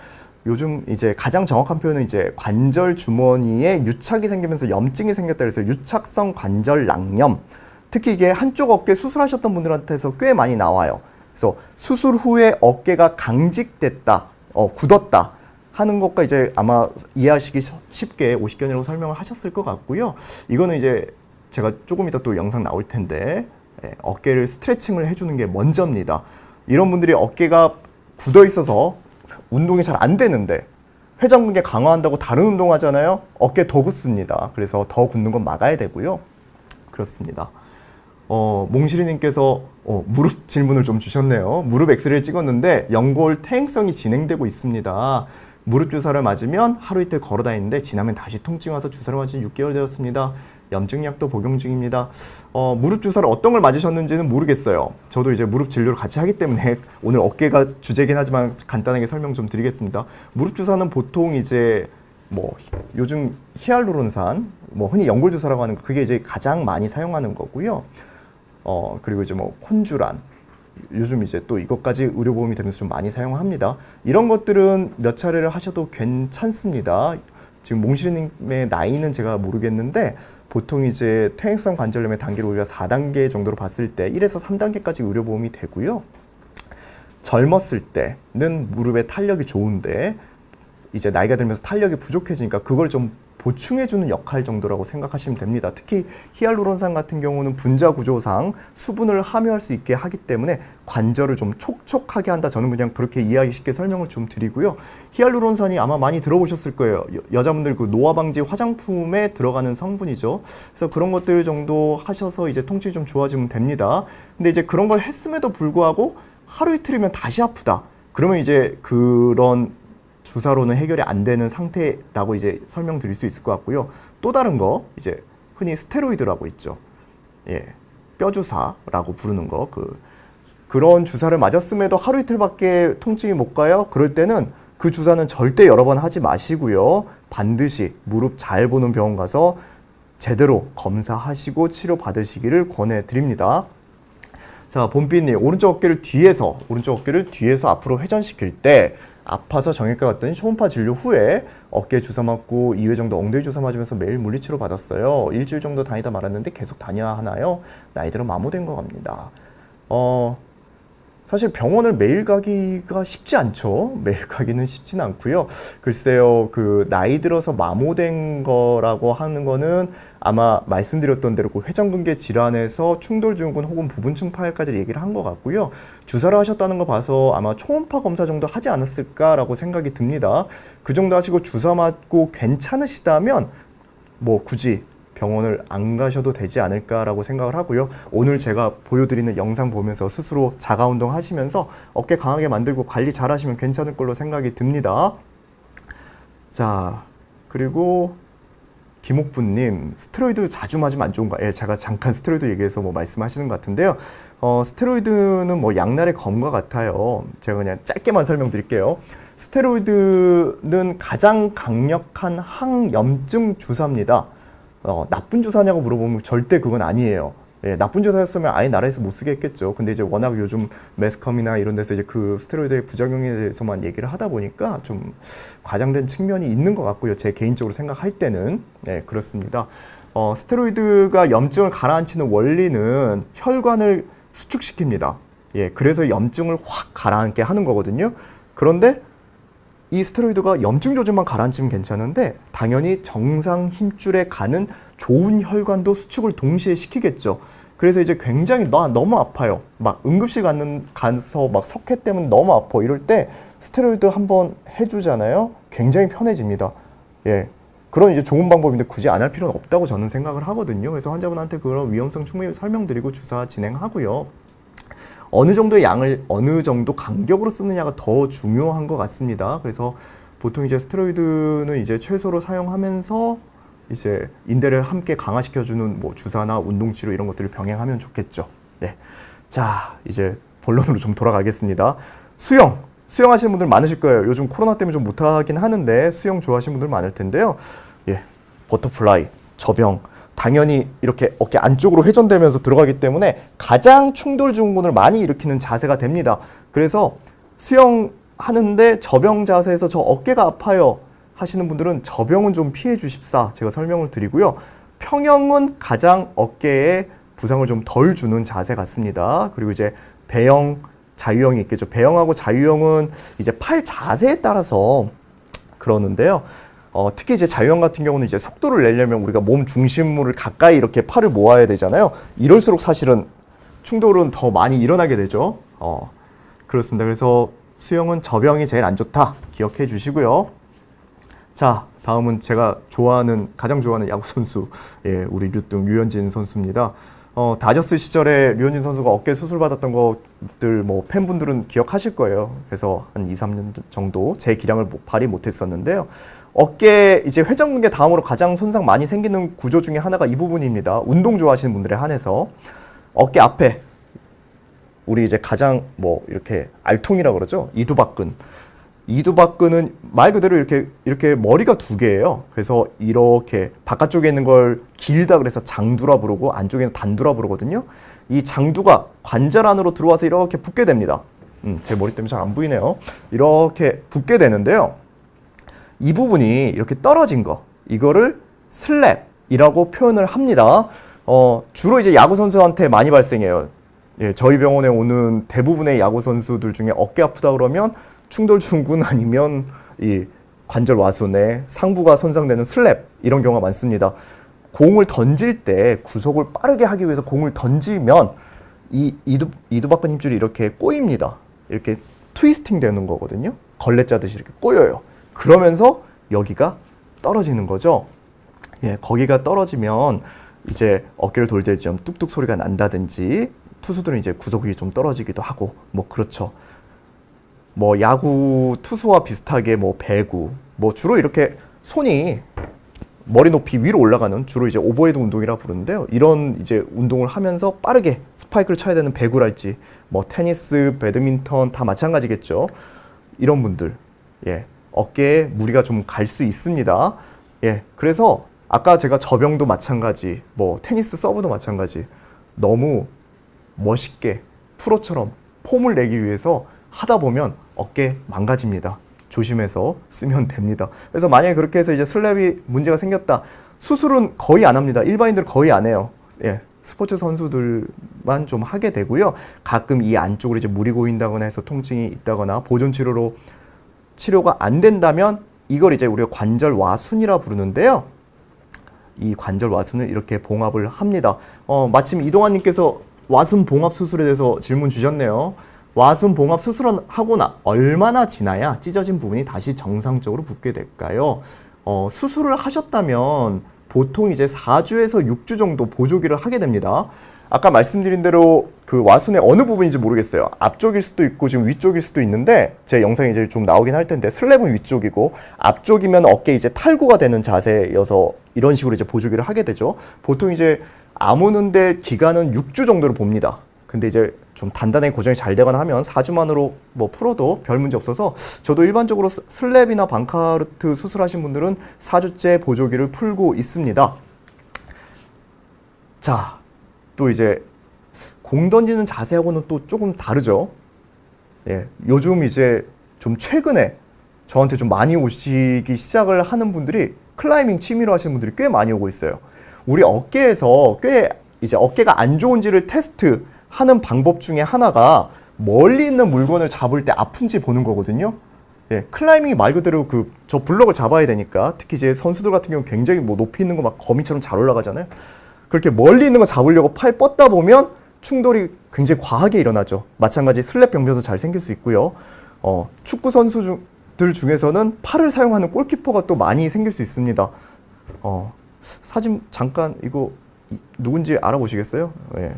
요즘 이제 가장 정확한 표현은 이제 관절 주머니에 유착이 생기면서 염증이 생겼다 그래서 유착성 관절 낭염. 특히 이게 한쪽 어깨 수술하셨던 분들한테서 꽤 많이 나와요. 그래서 수술 후에 어깨가 강직됐다, 굳었다 하는 것과 이제 아마 이해하시기 쉽게 오십견이라고 설명을 하셨을 것 같고요. 이거는 이제 제가 조금 이따 또 영상 나올 텐데 어깨를 스트레칭을 해주는 게 먼저입니다. 이런 분들이 어깨가 굳어 있어서 운동이 잘 안 되는데 회전근개 강화한다고 다른 운동 하잖아요. 어깨 더 굳습니다. 그래서 더 굳는 건 막아야 되고요. 그렇습니다. 몽실이님께서 무릎 질문을 좀 주셨네요. 무릎 엑스레이를 찍었는데 연골 퇴행성이 진행되고 있습니다. 무릎 주사를 맞으면 하루 이틀 걸어 다니는데 지나면 다시 통증이 와서 주사를 맞은 지 6개월 되었습니다. 염증약도 복용 중입니다. 무릎 주사를 어떤 걸 맞으셨는지는 모르겠어요. 저도 이제 무릎 진료를 같이 하기 때문에 오늘 어깨가 주제긴 하지만 간단하게 설명 좀 드리겠습니다. 무릎 주사는 보통 이제 뭐 요즘 히알루론산, 뭐 흔히 연골 주사라고 하는 그게 이제 가장 많이 사용하는 거고요. 그리고 이제 뭐 콘주란, 요즘 이제 또 이것까지 의료보험이 되면서 좀 많이 사용합니다. 이런 것들은 몇 차례를 하셔도 괜찮습니다. 지금 몽실이님의 나이는 제가 모르겠는데 보통 이제 퇴행성 관절염의 단계를 우리가 4단계 정도로 봤을 때 1에서 3단계까지 의료보험이 되고요. 젊었을 때는 무릎의 탄력이 좋은데 이제 나이가 들면서 탄력이 부족해지니까 그걸 좀 보충해주는 역할 정도라고 생각하시면 됩니다. 특히 히알루론산 같은 경우는 분자 구조상 수분을 함유할 수 있게 하기 때문에 관절을 좀 촉촉하게 한다. 저는 그냥 그렇게 이해하기 쉽게 설명을 좀 드리고요. 히알루론산이 아마 많이 들어보셨을 거예요. 여자분들 그 노화 방지 화장품에 들어가는 성분이죠. 그래서 그런 것들 정도 하셔서 이제 통증이 좀 좋아지면 됩니다. 근데 이제 그런 걸 했음에도 불구하고 하루 이틀이면 다시 아프다. 그러면 이제 그런 주사로는 해결이 안 되는 상태라고 이제 설명드릴 수 있을 것 같고요. 또 다른 거 이제 흔히 스테로이드라고 있죠. 뼈 주사라고 부르는 거. 그런 주사를 맞았음에도 하루 이틀밖에 통증이 못 가요. 그럴 때는 그 주사는 절대 여러 번 하지 마시고요. 반드시 무릎 잘 보는 병원 가서 제대로 검사하시고 치료 받으시기를 권해드립니다. 자, 봄비님, 오른쪽 어깨를 뒤에서 앞으로 회전시킬 때 아파서 정형외과 갔더니 초음파 진료 후에 어깨 주사 맞고 2회 정도 엉덩이 주사 맞으면서 매일 물리치료 받았어요. 일주일 정도 다니다 말았는데 계속 다녀야 하나요? 나이 들어 마모된 것 같습니다. 사실 병원을 매일 가기가 쉽지 않죠. 매일 가기는 쉽지는 않고요. 글쎄요, 그 나이 들어서 마모된 거라고 하는 거는 아마 말씀드렸던 대로 그 회전근개 질환에서 충돌증후군 혹은 부분층 파열까지 얘기를 한 것 같고요. 주사를 하셨다는 거 봐서 아마 초음파 검사 정도 하지 않았을까라고 생각이 듭니다. 그 정도 하시고 주사 맞고 괜찮으시다면 뭐 굳이 병원을 안 가셔도 되지 않을까라고 생각을 하고요. 오늘 제가 보여드리는 영상 보면서 스스로 자가운동 하시면서 어깨 강하게 만들고 관리 잘 하시면 괜찮을 걸로 생각이 듭니다. 자, 그리고 김옥부님, 스테로이드 자주 맞으면 안 좋은가? 제가 잠깐 스테로이드 얘기해서 뭐 말씀하시는 것 같은데요. 스테로이드는 뭐 양날의 검과 같아요. 제가 그냥 짧게만 설명드릴게요. 스테로이드는 가장 강력한 항염증 주사입니다. 나쁜 주사냐고 물어보면 절대 그건 아니에요. 나쁜 주사였으면 아예 나라에서 못 쓰게 했겠죠. 근데 이제 워낙 요즘 매스컴이나 이런 데서 이제 그 스테로이드의 부작용에 대해서만 얘기를 하다 보니까 좀 과장된 측면이 있는 것 같고요. 제 개인적으로 생각할 때는. 그렇습니다. 스테로이드가 염증을 가라앉히는 원리는 혈관을 수축시킵니다. 그래서 염증을 확 가라앉게 하는 거거든요. 그런데 이 스테로이드가 염증 조절만 가라앉히면 괜찮은데 당연히 정상 힘줄에 가는 좋은 혈관도 수축을 동시에 시키겠죠. 그래서 이제 굉장히 너무 아파요. 막 응급실 가서 막 석회 때문에 너무 아파. 이럴 때 스테로이드 한번 해주잖아요. 굉장히 편해집니다. 그런 이제 좋은 방법인데 굳이 안 할 필요는 없다고 저는 생각을 하거든요. 그래서 환자분한테 그런 위험성 충분히 설명드리고 주사 진행하고요. 어느 정도의 양을 어느 정도 간격으로 쓰느냐가 더 중요한 것 같습니다. 그래서 보통 이제 스테로이드는 이제 최소로 사용하면서 이제 인대를 함께 강화시켜주는 뭐 주사나 운동치료 이런 것들을 병행하면 좋겠죠. 네. 자, 이제 본론으로 좀 돌아가겠습니다. 수영 하시는 분들 많으실 거예요. 요즘 코로나 때문에 좀 못하긴 하는데 수영 좋아하시는 분들 많을 텐데요. 예, 버터플라이, 접영, 당연히 이렇게 어깨 안쪽으로 회전되면서 들어가기 때문에 가장 충돌 증후군을 많이 일으키는 자세가 됩니다. 그래서 수영하는데 접영 자세에서 저 어깨가 아파요 하시는 분들은 접영은 좀 피해 주십사 제가 설명을 드리고요. 평영은 가장 어깨에 부상을 좀 덜 주는 자세 같습니다. 그리고 이제 배영, 자유형이 있겠죠. 배영하고 자유형은 이제 팔 자세에 따라서 그러는데요. 특히 이제 자유형 같은 경우는 이제 속도를 내려면 우리가 몸 중심물을 가까이 이렇게 팔을 모아야 되잖아요. 이럴수록 사실은 충돌은 더 많이 일어나게 되죠. 그렇습니다. 그래서 수영은 접영이 제일 안 좋다. 기억해 주시고요. 자, 다음은 제가 가장 좋아하는 야구 선수, 예, 우리 류현진 선수입니다. 다저스 시절에 류현진 선수가 어깨 수술 받았던 것들 뭐 팬분들은 기억하실 거예요. 그래서 한 2, 3년 정도 제 기량을 발휘 못했었는데요. 어깨 이제 회전근개 다음으로 가장 손상 많이 생기는 구조 중에 하나가 이 부분입니다. 운동 좋아하시는 분들에 한해서 어깨 앞에 우리 이제 가장 뭐 이렇게 알통이라고 그러죠. 이두박근은 말 그대로 이렇게 머리가 두 개예요. 그래서 이렇게 바깥쪽에 있는 걸 길다 그래서 장두라 부르고 안쪽에는 단두라 부르거든요. 이 장두가 관절 안으로 들어와서 이렇게 붙게 됩니다. 제 머리 때문에 잘 안 보이네요. 이렇게 붙게 되는데요. 이 부분이 이렇게 떨어진 거, 이거를 슬랩이라고 표현을 합니다. 주로 이제 야구 선수한테 많이 발생해요. 예, 저희 병원에 오는 대부분의 야구 선수들 중에 어깨 아프다 그러면 충돌 증후군 아니면 이 관절 와순에 상부가 손상되는 슬랩 이런 경우가 많습니다. 공을 던질 때 구속을 빠르게 하기 위해서 공을 던지면 이 이두박근 힘줄이 이렇게 꼬입니다. 이렇게 트위스팅 되는 거거든요. 걸레 짜듯이 이렇게 꼬여요. 그러면서 여기가 떨어지는 거죠. 예, 거기가 떨어지면 이제 어깨를 돌 때 좀 뚝뚝 소리가 난다든지 투수들은 이제 구속이 좀 떨어지기도 하고 뭐 그렇죠. 뭐 야구 투수와 비슷하게 뭐 배구 뭐 주로 이렇게 손이 머리 높이 위로 올라가는 주로 이제 오버헤드 운동이라 부르는데요. 이런 이제 운동을 하면서 빠르게 스파이크를 쳐야 되는 배구랄지 뭐 테니스, 배드민턴 다 마찬가지겠죠. 이런 분들 예, 어깨에 무리가 좀 갈 수 있습니다. 예, 그래서 아까 제가 접영도 마찬가지, 뭐 테니스 서브도 마찬가지 너무 멋있게 프로처럼 폼을 내기 위해서 하다 보면 어깨 망가집니다. 조심해서 쓰면 됩니다. 그래서 만약에 그렇게 해서 이제 슬랩이 문제가 생겼다. 수술은 거의 안 합니다. 일반인들 거의 안 해요. 예, 스포츠 선수들만 좀 하게 되고요. 가끔 이 안쪽으로 이제 물이 고인다거나 해서 통증이 있다거나 보존 치료로 치료가 안 된다면 이걸 이제 우리가 관절 와순이라 부르는데요. 이 관절 와순을 이렇게 봉합을 합니다. 마침 이동환님께서 와순 봉합 수술에 대해서 질문 주셨네요. 와순 봉합 수술을 하고 얼마나 지나야 찢어진 부분이 다시 정상적으로 붙게 될까요? 수술을 하셨다면 보통 이제 4주에서 6주 정도 보조기를 하게 됩니다. 아까 말씀드린 대로 그 와순의 어느 부분인지 모르겠어요. 앞쪽일 수도 있고 지금 위쪽일 수도 있는데 제 영상이 이제 좀 나오긴 할 텐데 슬랩은 위쪽이고 앞쪽이면 어깨 이제 탈구가 되는 자세여서 이런 식으로 이제 보조기를 하게 되죠. 보통 이제 아무는데 기간은 6주 정도를 봅니다. 근데 이제 좀 단단하게 고정이 잘 되거나 하면 4주만으로 뭐 풀어도 별 문제 없어서 저도 일반적으로 슬랩이나 방카르트 수술하신 분들은 4주째 보조기를 풀고 있습니다. 자, 또 이제 공 던지는 자세하고는 또 조금 다르죠. 예, 요즘 이제 좀 최근에 저한테 좀 많이 오시기 시작을 하는 분들이 클라이밍 취미로 하시는 분들이 꽤 많이 오고 있어요. 우리 어깨에서 꽤 이제 어깨가 안 좋은지를 테스트 하는 방법 중에 하나가 멀리 있는 물건을 잡을 때 아픈지 보는 거거든요. 예, 클라이밍이 말 그대로 저 블럭을 잡아야 되니까 특히 이제 선수들 같은 경우 굉장히 뭐 높이 있는 거 막 거미처럼 잘 올라가잖아요. 그렇게 멀리 있는 거 잡으려고 팔 뻗다 보면 충돌이 굉장히 과하게 일어나죠. 마찬가지 슬랩 병변도 잘 생길 수 있고요. 축구 선수들 중에서는 팔을 사용하는 골키퍼가 또 많이 생길 수 있습니다. 사진 잠깐 이거 누군지 알아보시겠어요? 예.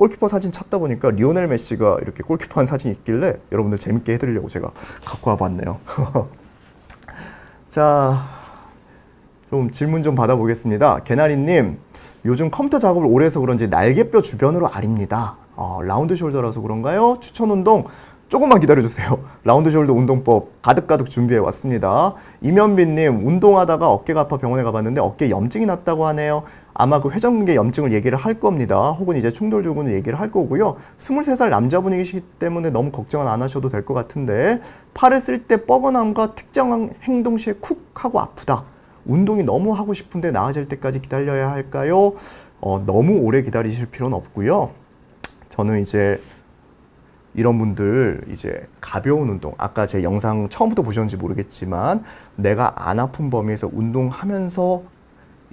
골키퍼 사진 찾다 보니까 리오넬 메시가 이렇게 골키퍼 한 사진이 있길래 여러분들 재밌게 해드리려고 제가 갖고 와봤네요. 자, 좀 질문 좀 받아보겠습니다. 개나리님, 요즘 컴퓨터 작업을 오래 해서 그런지 날개뼈 주변으로 아립니다. 라운드 숄더라서 그런가요? 추천 운동 조금만 기다려주세요. 라운드 숄더 운동법 가득가득 준비해 왔습니다. 이면빈님, 운동하다가 어깨가 아파 병원에 가봤는데 어깨 염증이 났다고 하네요. 아마 그 회전근개 염증을 얘기를 할 겁니다. 혹은 이제 충돌증후군을 얘기를 할 거고요. 23살 남자분이시기 때문에 너무 걱정은 안 하셔도 될 것 같은데, 팔을 쓸 때 뻐근함과 특정한 행동 시에 쿡 하고 아프다. 운동이 너무 하고 싶은데 나아질 때까지 기다려야 할까요? 너무 오래 기다리실 필요는 없고요. 저는 이제 이런 분들 이제 가벼운 운동, 아까 제 영상 처음부터 보셨는지 모르겠지만 내가 안 아픈 범위에서 운동하면서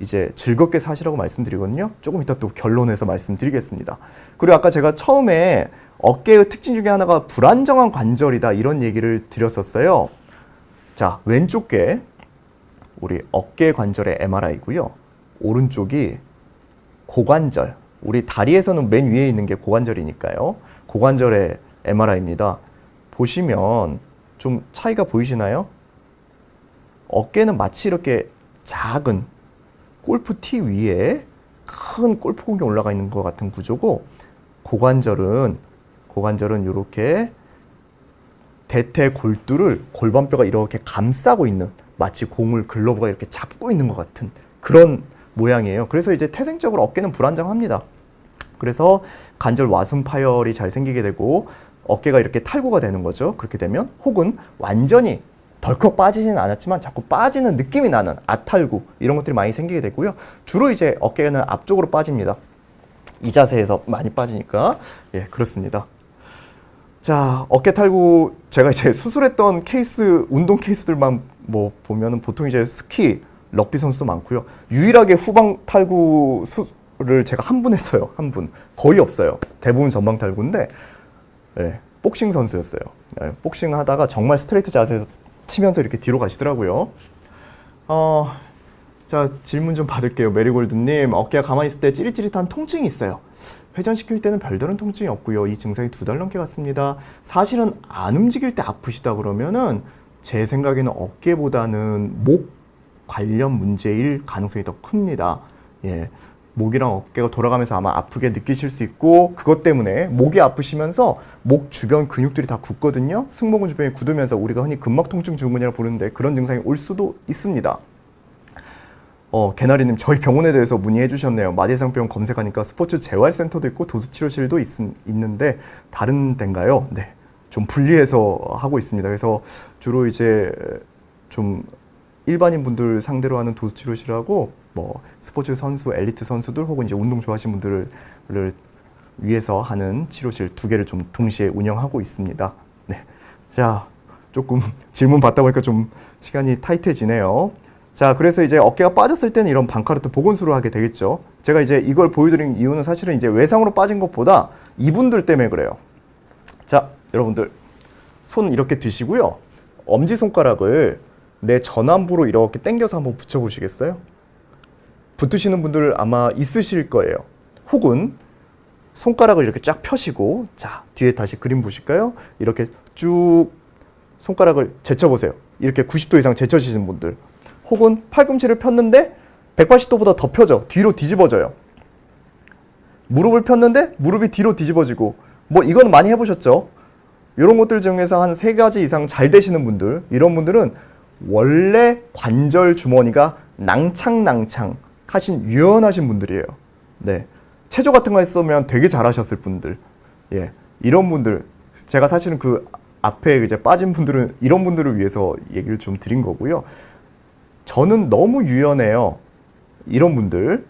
이제 즐겁게 사시라고 말씀드리거든요. 조금 이따 또 결론에서 말씀드리겠습니다. 그리고 아까 제가 처음에 어깨의 특징 중에 하나가 불안정한 관절이다 이런 얘기를 드렸었어요. 자, 왼쪽에 우리 어깨 관절의 MRI고요. 오른쪽이 고관절, 우리 다리에서는 맨 위에 있는 게 고관절이니까요. 고관절의 MRI입니다. 보시면 좀 차이가 보이시나요? 어깨는 마치 이렇게 작은 골프티 위에 큰 골프공이 올라가 있는 것 같은 구조고, 고관절은 이렇게 대퇴 골두를 골반뼈가 이렇게 감싸고 있는, 마치 공을 글러브가 이렇게 잡고 있는 것 같은 그런 모양이에요. 그래서 이제 태생적으로 어깨는 불안정합니다. 그래서 관절 와순 파열이 잘 생기게 되고 어깨가 이렇게 탈구가 되는 거죠. 그렇게 되면, 혹은 완전히 덜컥 빠지지는 않았지만 자꾸 빠지는 느낌이 나는 아탈구, 이런 것들이 많이 생기게 되고요. 주로 이제 어깨는 앞쪽으로 빠집니다. 이 자세에서 많이 빠지니까. 예, 그렇습니다. 자, 어깨 탈구, 제가 이제 수술했던 케이스, 운동 케이스들만 뭐 보면은 보통 이제 스키, 럭비 선수도 많고요. 유일하게 후방 탈구를 제가 한 분 했어요. 한 분. 거의 없어요. 대부분 전방 탈구인데, 예, 복싱 선수였어요. 예, 복싱 하다가 정말 스트레이트 자세에서 치면서 이렇게 뒤로 가시더라고요. 자, 질문 좀 받을게요. 메리골드님, 어깨가 가만히 있을 때 찌릿찌릿한 통증이 있어요. 회전시킬 때는 별다른 통증이 없고요. 이 증상이 2달 넘게 갔습니다. 사실은 안 움직일 때 아프시다 그러면은 제 생각에는 어깨보다는 목 관련 문제일 가능성이 더 큽니다. 예, 목이랑 어깨가 돌아가면서 아마 아프게 느끼실 수 있고, 그것 때문에 목이 아프시면서 목 주변 근육들이 다 굳거든요. 승모근 주변이 굳으면서 우리가 흔히 근막통증 증후군이라고 부르는데 그런 증상이 올 수도 있습니다. 개나리님, 저희 병원에 대해서 문의해 주셨네요. 마제상병원 검색하니까 스포츠 재활센터도 있고 도수치료실도 있는데 다른 데인가요? 네, 좀 분리해서 하고 있습니다. 그래서 주로 이제 좀 일반인 분들 상대로 하는 도수치료실하고 뭐 스포츠 선수, 엘리트 선수들 혹은 이제 운동 좋아하시는 분들을 위해서 하는 치료실 2개를 좀 동시에 운영하고 있습니다. 네, 자, 조금 질문 받다 보니까 좀 시간이 타이트해지네요. 자, 그래서 이제 어깨가 빠졌을 때는 이런 방카르트 보건술을 하게 되겠죠. 제가 이제 이걸 보여드린 이유는 사실은 이제 외상으로 빠진 것보다 이분들 때문에 그래요. 자, 여러분들 손 이렇게 드시고요. 엄지손가락을 내 전완부로 이렇게 당겨서 한번 붙여보시겠어요? 붙으시는 분들 아마 있으실 거예요. 혹은 손가락을 이렇게 쫙 펴시고, 자, 뒤에 다시 그림 보실까요? 이렇게 쭉 손가락을 제쳐보세요. 이렇게 90도 이상 제쳐지신 분들. 혹은 팔꿈치를 폈는데 180도보다 더 펴져. 뒤로 뒤집어져요. 무릎을 폈는데 무릎이 뒤로 뒤집어지고, 뭐 이건 많이 해보셨죠? 이런 것들 중에서 한 3가지 이상 잘 되시는 분들, 이런 분들은 원래 관절 주머니가 낭창낭창 하신 유연하신 분들이에요. 네, 체조 같은 거 했으면 되게 잘하셨을 분들. 예, 이런 분들, 제가 사실은 그 앞에 이제 빠진 분들은 이런 분들을 위해서 얘기를 좀 드린 거고요. 저는 너무 유연해요. 이런 분들,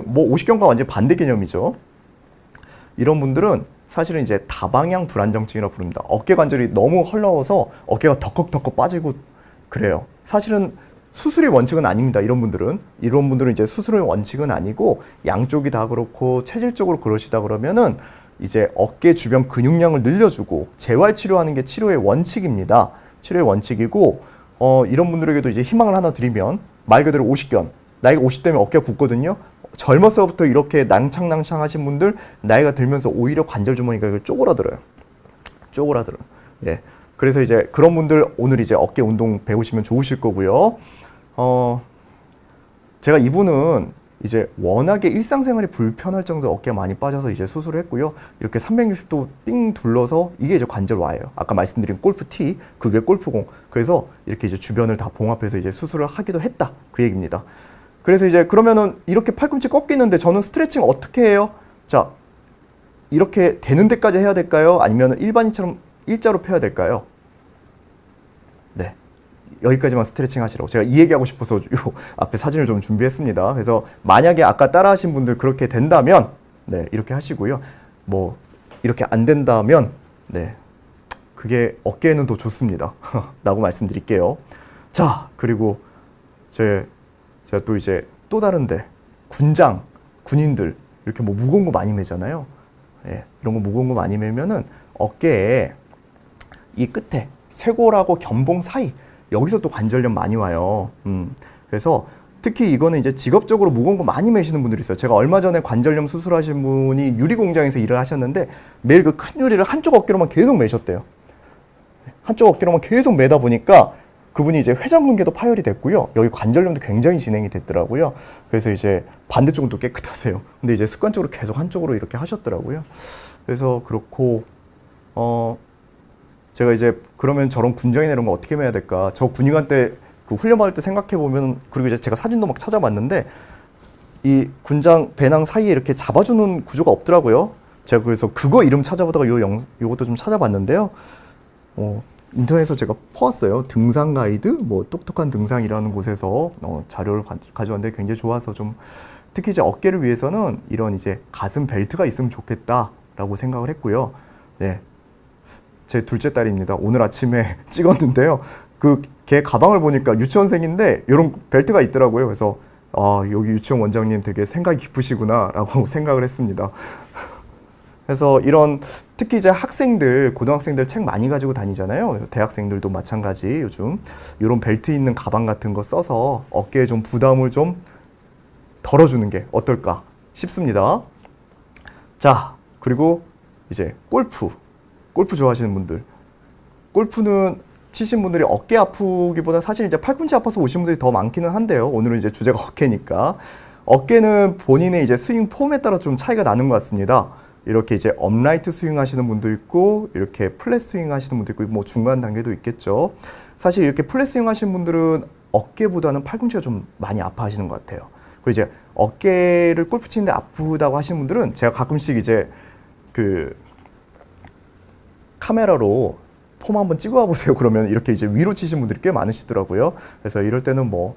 뭐 50견과 완전 반대 개념이죠. 이런 분들은 사실은 이제 다방향 불안정증이라고 부릅니다. 어깨 관절이 너무 헐러워서 어깨가 덜컥덜컥 빠지고 그래요. 사실은 수술의 원칙은 아닙니다. 이런 분들은 이제 수술의 원칙은 아니고, 양쪽이 다 그렇고 체질적으로 그러시다 그러면은 이제 어깨 주변 근육량을 늘려주고 재활 치료하는 게 치료의 원칙입니다. 치료의 원칙이고, 이런 분들에게도 이제 희망을 하나 드리면, 말 그대로 50견, 나이가 50대면 어깨가 굳거든요. 젊었을 때부터 이렇게 낭창낭창 하신 분들 나이가 들면서 오히려 관절 주머니가 쪼그라들어요. 쪼그라들어요. 예. 그래서 이제 그런 분들 오늘 이제 어깨 운동 배우시면 좋으실 거고요. 제가 이분은 이제 워낙에 일상생활이 불편할 정도로 어깨가 많이 빠져서 이제 수술을 했고요. 이렇게 360도 삥 둘러서 이게 이제 관절 와예요. 아까 말씀드린 골프 티, 그 위에 골프공. 그래서 이렇게 이제 주변을 다 봉합해서 이제 수술을 하기도 했다. 그 얘기입니다. 그래서 이제 그러면은 이렇게 팔꿈치 꺾이는데 저는 스트레칭 어떻게 해요? 자, 이렇게 되는 데까지 해야 될까요? 아니면 일반인처럼 일자로 펴야 될까요? 네. 여기까지만 스트레칭 하시라고 제가 이 얘기하고 싶어서 요 앞에 사진을 좀 준비했습니다. 그래서 만약에 아까 따라 하신 분들 그렇게 된다면 네, 이렇게 하시고요. 뭐 이렇게 안 된다면 네, 그게 어깨에는 더 좋습니다. 라고 말씀드릴게요. 자, 그리고 제가 또 이제 또 다른데 군장, 군인들 이렇게 뭐 무거운 거 많이 매잖아요. 예, 이런 거 무거운 거 많이 매면은 어깨에 이 끝에 쇄골하고 견봉 사이 여기서 또 관절염 많이 와요. 그래서 특히 이거는 이제 직업적으로 무거운 거 많이 매시는 분들이 있어요. 제가 얼마 전에 관절염 수술하신 분이 유리 공장에서 일을 하셨는데 매일 그 큰 유리를 한쪽 어깨로만 계속 매셨대요. 한쪽 어깨로만 계속 매다 보니까 그분이 이제 회전근개도 파열이 됐고요. 여기 관절염도 굉장히 진행이 됐더라고요. 그래서 이제 반대쪽은 또 깨끗하세요. 근데 이제 습관적으로 계속 한쪽으로 이렇게 하셨더라고요. 그래서 그렇고 제가 이제 그러면 저런 군장이나 이런 거 어떻게 해야 될까? 저 군의관 때 그 훈련 받을 때 생각해 보면 그리고 이제 제가 사진도 막 찾아봤는데 이 군장 배낭 사이에 이렇게 잡아주는 구조가 없더라고요. 제가 그래서 그거 이름 찾아보다가 요것도 좀 찾아봤는데요. 인터넷에서 제가 퍼왔어요. 등산 가이드, 뭐 똑똑한 등산이라는 곳에서 자료를 가져왔는데 굉장히 좋아서 좀 특히 이제 어깨를 위해서는 이런 이제 가슴 벨트가 있으면 좋겠다라고 생각을 했고요. 네. 제 둘째 딸입니다. 오늘 아침에 찍었는데요. 걔 가방을 보니까 유치원생인데 이런 벨트가 있더라고요. 그래서 여기 유치원 원장님 되게 생각이 깊으시구나 라고 생각을 했습니다. 그래서 이런 특히 이제 학생들, 고등학생들 책 많이 가지고 다니잖아요. 대학생들도 마찬가지 요즘 이런 벨트 있는 가방 같은 거 써서 어깨에 좀 부담을 좀 덜어주는 게 어떨까 싶습니다. 자, 그리고 이제 골프 좋아하시는 분들. 골프는 치신 분들이 어깨 아프기보다 사실 이제 팔꿈치 아파서 오신 분들이 더 많기는 한데요. 오늘은 이제 주제가 어깨니까. 어깨는 본인의 이제 스윙 폼에 따라 좀 차이가 나는 것 같습니다. 이렇게 이제 업라이트 스윙 하시는 분도 있고, 이렇게 플랫 스윙 하시는 분도 있고, 뭐 중간 단계도 있겠죠. 사실 이렇게 플랫 스윙 하시는 분들은 어깨보다는 팔꿈치가 좀 많이 아파하시는 것 같아요. 그리고 이제 어깨를 골프 치는데 아프다고 하시는 분들은 제가 가끔씩 이제 카메라로 폼 한번 찍어와 보세요. 그러면 이렇게 이제 위로 치신 분들이 꽤 많으시더라고요. 그래서 이럴 때는 뭐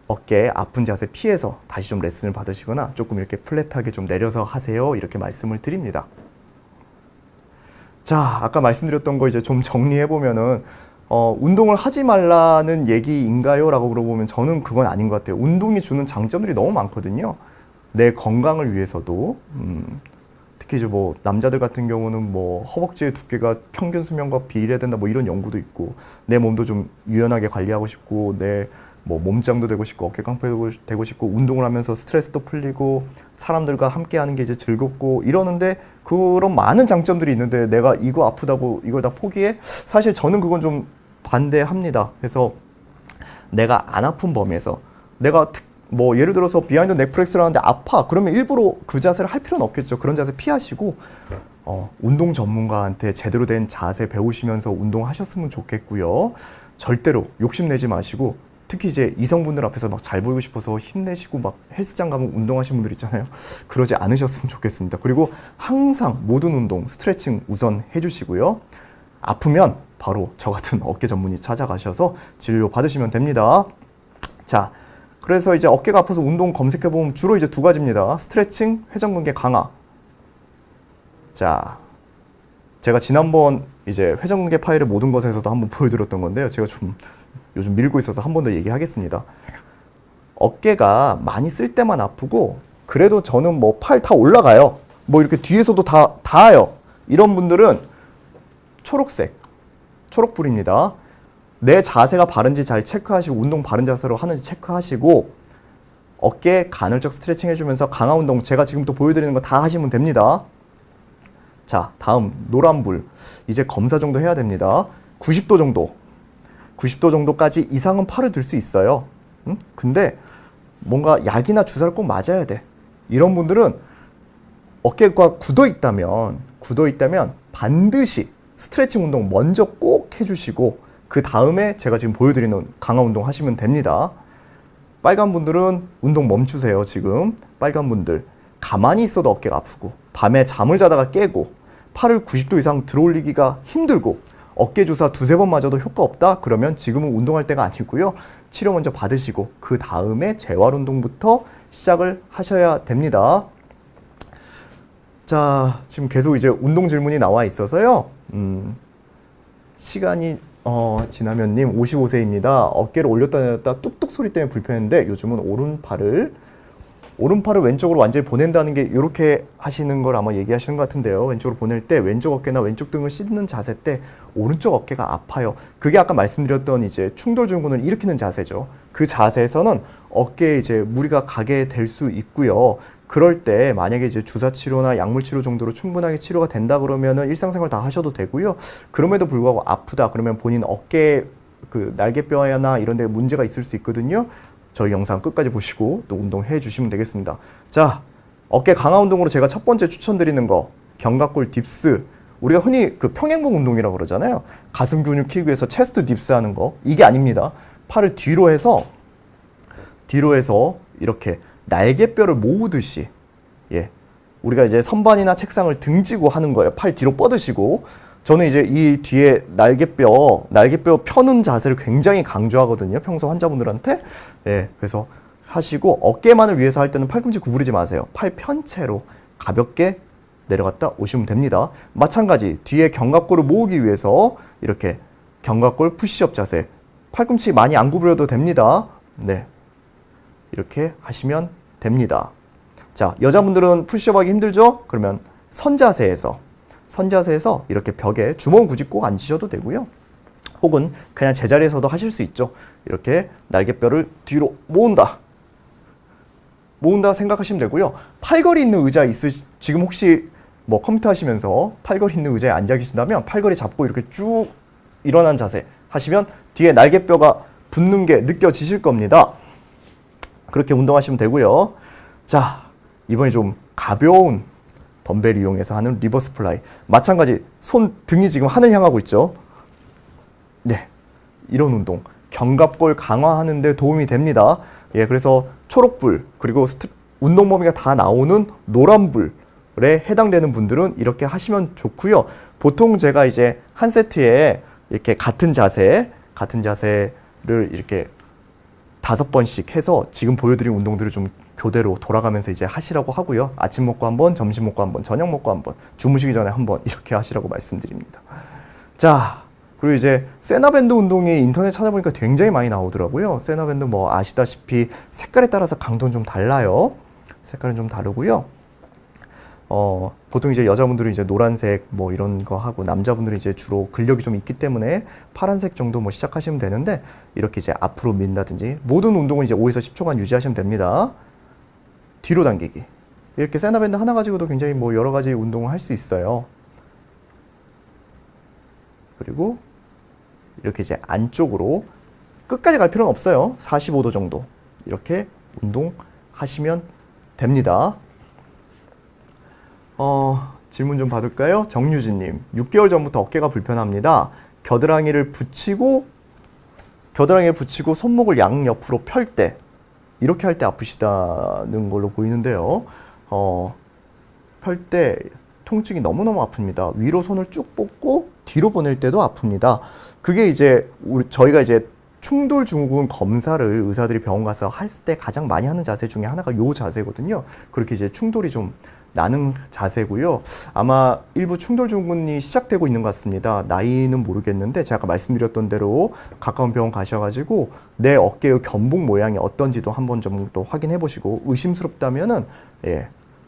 어깨 아픈 자세 피해서 다시 좀 레슨을 받으시거나 조금 이렇게 플랫하게 좀 내려서 하세요. 이렇게 말씀을 드립니다. 자, 아까 말씀드렸던 거 이제 좀 정리해 보면은 운동을 하지 말라는 얘기인가요? 라고 물어보면 저는 그건 아닌 것 같아요. 운동이 주는 장점들이 너무 많거든요. 내 건강을 위해서도 특히 이제 뭐 남자들 같은 경우는 뭐 허벅지의 두께가 평균 수명과 비례해야 된다 뭐 이런 연구도 있고 내 몸도 좀 유연하게 관리하고 싶고 내 뭐 몸짱도 되고 싶고 어깨 깡패도 되고 싶고 운동을 하면서 스트레스도 풀리고 사람들과 함께 하는 게 이제 즐겁고 이러는데 그런 많은 장점들이 있는데 내가 이거 아프다고 이걸 다 포기해? 사실 저는 그건 좀 반대합니다. 그래서 내가 안 아픈 범위에서 내가 뭐 예를 들어서 비하인드 넥프레스를 하는데 아파 그러면 일부러 그 자세를 할 필요는 없겠죠. 그런 자세 피하시고 운동 전문가한테 제대로 된 자세 배우시면서 운동하셨으면 좋겠고요. 절대로 욕심내지 마시고 특히 이제 이성분들 앞에서 막 잘 보이고 싶어서 힘내시고 막 헬스장 가면 운동하시는 분들 있잖아요. 그러지 않으셨으면 좋겠습니다. 그리고 항상 모든 운동 스트레칭 우선 해주시고요. 아프면 바로 저 같은 어깨 전문의 찾아가셔서 진료 받으시면 됩니다. 자, 그래서 이제 어깨가 아파서 운동 검색해보면 주로 이제 두 가지입니다. 스트레칭, 회전근개 강화. 자, 제가 지난번 이제 회전근개 파일의 모든 것에서도 한번 보여드렸던 건데요. 제가 좀 요즘 밀고 있어서 한 번 더 얘기하겠습니다. 어깨가 많이 쓸 때만 아프고 그래도 저는 뭐 팔 다 올라가요. 뭐 이렇게 뒤에서도 다 닿아요. 이런 분들은 초록불입니다. 내 자세가 바른지 잘 체크하시고 운동 바른 자세로 하는지 체크하시고 어깨 간헐적 스트레칭 해주면서 강화 운동 제가 지금부터 보여드리는 거 다 하시면 됩니다. 자, 다음 노란불. 이제 검사 정도 해야 됩니다. 90도 정도. 90도 정도까지 이상은 팔을 들 수 있어요. 근데 뭔가 약이나 주사를 꼭 맞아야 돼. 이런 분들은 어깨가 굳어 있다면 반드시 스트레칭 운동 먼저 꼭 해주시고 그 다음에 제가 지금 보여드리는 강화 운동 하시면 됩니다. 빨간 분들은 운동 멈추세요. 지금 빨간 분들 가만히 있어도 어깨가 아프고 밤에 잠을 자다가 깨고 팔을 90도 이상 들어올리기가 힘들고 어깨 주사 두세 번 맞아도 효과 없다? 그러면 지금은 운동할 때가 아니고요. 치료 먼저 받으시고 그 다음에 재활 운동부터 시작을 하셔야 됩니다. 자, 지금 계속 이제 운동 질문이 나와 있어서요. 시간이 진하면님 55세입니다. 어깨를 올렸다 내렸다 뚝뚝 소리 때문에 불편했는데 요즘은 오른팔을 왼쪽으로 완전히 보낸다는 게 이렇게 하시는 걸 아마 얘기하시는 것 같은데요. 왼쪽으로 보낼 때 왼쪽 어깨나 왼쪽 등을 씻는 자세 때 오른쪽 어깨가 아파요. 그게 아까 말씀드렸던 이제 충돌 증후군을 일으키는 자세죠. 그 자세에서는 어깨에 이제 무리가 가게 될 수 있고요. 그럴 때 만약에 이제 주사 치료나 약물 치료 정도로 충분하게 치료가 된다 그러면은 일상생활 다 하셔도 되고요. 그럼에도 불구하고 아프다 그러면 본인 어깨 그 날개뼈나 이런 데 문제가 있을 수 있거든요. 저희 영상 끝까지 보시고 또 운동해 주시면 되겠습니다. 자, 어깨 강화 운동으로 제가 첫 번째 추천드리는 거 견갑골 딥스. 우리가 흔히 그 평행봉 운동이라고 그러잖아요. 가슴 근육 키우기 위해서 체스트 딥스 하는 거. 이게 아닙니다. 팔을 뒤로 해서 이렇게 날개뼈를 모으듯이 우리가 이제 선반이나 책상을 등지고 하는 거예요. 팔 뒤로 뻗으시고 저는 이제 이 뒤에 날개뼈 펴는 자세를 굉장히 강조하거든요. 평소 환자분들한테. 그래서 하시고 어깨만을 위해서 할 때는 팔꿈치 구부리지 마세요. 팔 편 채로 가볍게 내려갔다 오시면 됩니다. 마찬가지 뒤에 견갑골을 모으기 위해서 이렇게 견갑골 푸시업 자세. 팔꿈치 많이 안 구부려도 됩니다. 이렇게 하시면 됩니다. 자, 여자분들은 푸시업 하기 힘들죠? 그러면 선자세에서 이렇게 벽에 주먹 굳이 꼭 앉으셔도 되고요. 혹은 그냥 제자리에서도 하실 수 있죠. 이렇게 날개뼈를 뒤로 모은다 생각하시면 되고요. 팔걸이 있는 의자 지금 혹시 뭐 컴퓨터 하시면서 팔걸이 있는 의자에 앉아 계신다면 팔걸이 잡고 이렇게 쭉 일어난 자세 하시면 뒤에 날개뼈가 붙는 게 느껴지실 겁니다. 그렇게 운동하시면 되고요. 자, 이번에 좀 가벼운 덤벨 이용해서 하는 리버스 플라이. 마찬가지 등이 지금 하늘 향하고 있죠. 이런 운동 견갑골 강화하는 데 도움이 됩니다. 그래서 초록불 그리고 운동 범위가 다 나오는 노란불에 해당되는 분들은 이렇게 하시면 좋고요. 보통 제가 이제 한 세트에 이렇게 같은 자세를 이렇게 5번씩 해서 지금 보여드린 운동들을 좀 교대로 돌아가면서 이제 하시라고 하고요. 아침 먹고 한 번, 점심 먹고 한 번, 저녁 먹고 한 번, 주무시기 전에 한 번 이렇게 하시라고 말씀드립니다. 자, 그리고 이제 세나밴드 운동이 인터넷 찾아보니까 굉장히 많이 나오더라고요. 세나밴드 뭐 아시다시피 색깔에 따라서 강도는 좀 달라요. 색깔은 좀 다르고요. 보통 이제 여자분들은 이제 노란색 뭐 이런 거 하고 남자분들은 이제 주로 근력이 좀 있기 때문에 파란색 정도 뭐 시작하시면 되는데 이렇게 이제 앞으로 민다든지 모든 운동은 이제 5에서 10초간 유지하시면 됩니다. 뒤로 당기기. 이렇게 세나밴드 하나 가지고도 굉장히 뭐 여러 가지 운동을 할 수 있어요. 그리고 이렇게 이제 안쪽으로 끝까지 갈 필요는 없어요. 45도 정도. 이렇게 운동하시면 됩니다. 질문 좀 받을까요? 정유진님, 6개월 전부터 어깨가 불편합니다. 겨드랑이를 붙이고 손목을 양옆으로 펼 때, 이렇게 할 때 아프시다는 걸로 보이는데요. 펼 때 통증이 너무너무 아픕니다. 위로 손을 쭉 뻗고 뒤로 보낼 때도 아픕니다. 그게 이제 저희가 이제 충돌 증후군 검사를 의사들이 병원 가서 할 때 가장 많이 하는 자세 중에 하나가 요 자세거든요. 그렇게 이제 충돌이 좀 나는 자세고요. 아마 일부 충돌 증후군이 시작되고 있는 것 같습니다. 나이는 모르겠는데 제가 아까 말씀드렸던 대로 가까운 병원 가셔가지고 내 어깨의 견봉 모양이 어떤지도 한번 정도 확인해 보시고 의심스럽다면은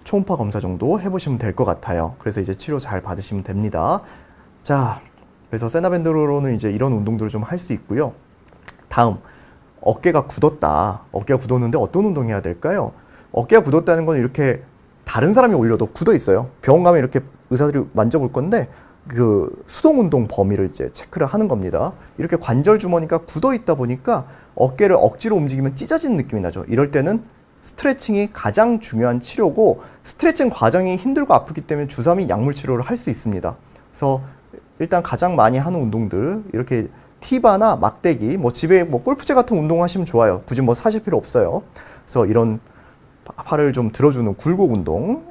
초음파 검사 정도 해보시면 될 것 같아요. 그래서 이제 치료 잘 받으시면 됩니다. 자, 그래서 세나밴드로는 이제 이런 운동들을 좀 할 수 있고요. 다음, 어깨가 굳었다. 어깨가 굳었는데 어떤 운동 해야 될까요? 어깨가 굳었다는 건 이렇게 다른 사람이 올려도 굳어 있어요. 병원 가면 이렇게 의사들이 만져볼 건데 그 수동 운동 범위를 이제 체크를 하는 겁니다. 이렇게 관절 주머니가 굳어 있다 보니까 어깨를 억지로 움직이면 찢어지는 느낌이 나죠. 이럴 때는 스트레칭이 가장 중요한 치료고, 스트레칭 과정이 힘들고 아프기 때문에 주사 및 약물 치료를 할 수 있습니다. 그래서 일단 가장 많이 하는 운동들, 이렇게 티바나 막대기, 뭐 집에 뭐 골프채 같은 운동 하시면 좋아요. 굳이 뭐 사실 필요 없어요. 그래서 이런 팔을 좀 들어주는 굴곡 운동.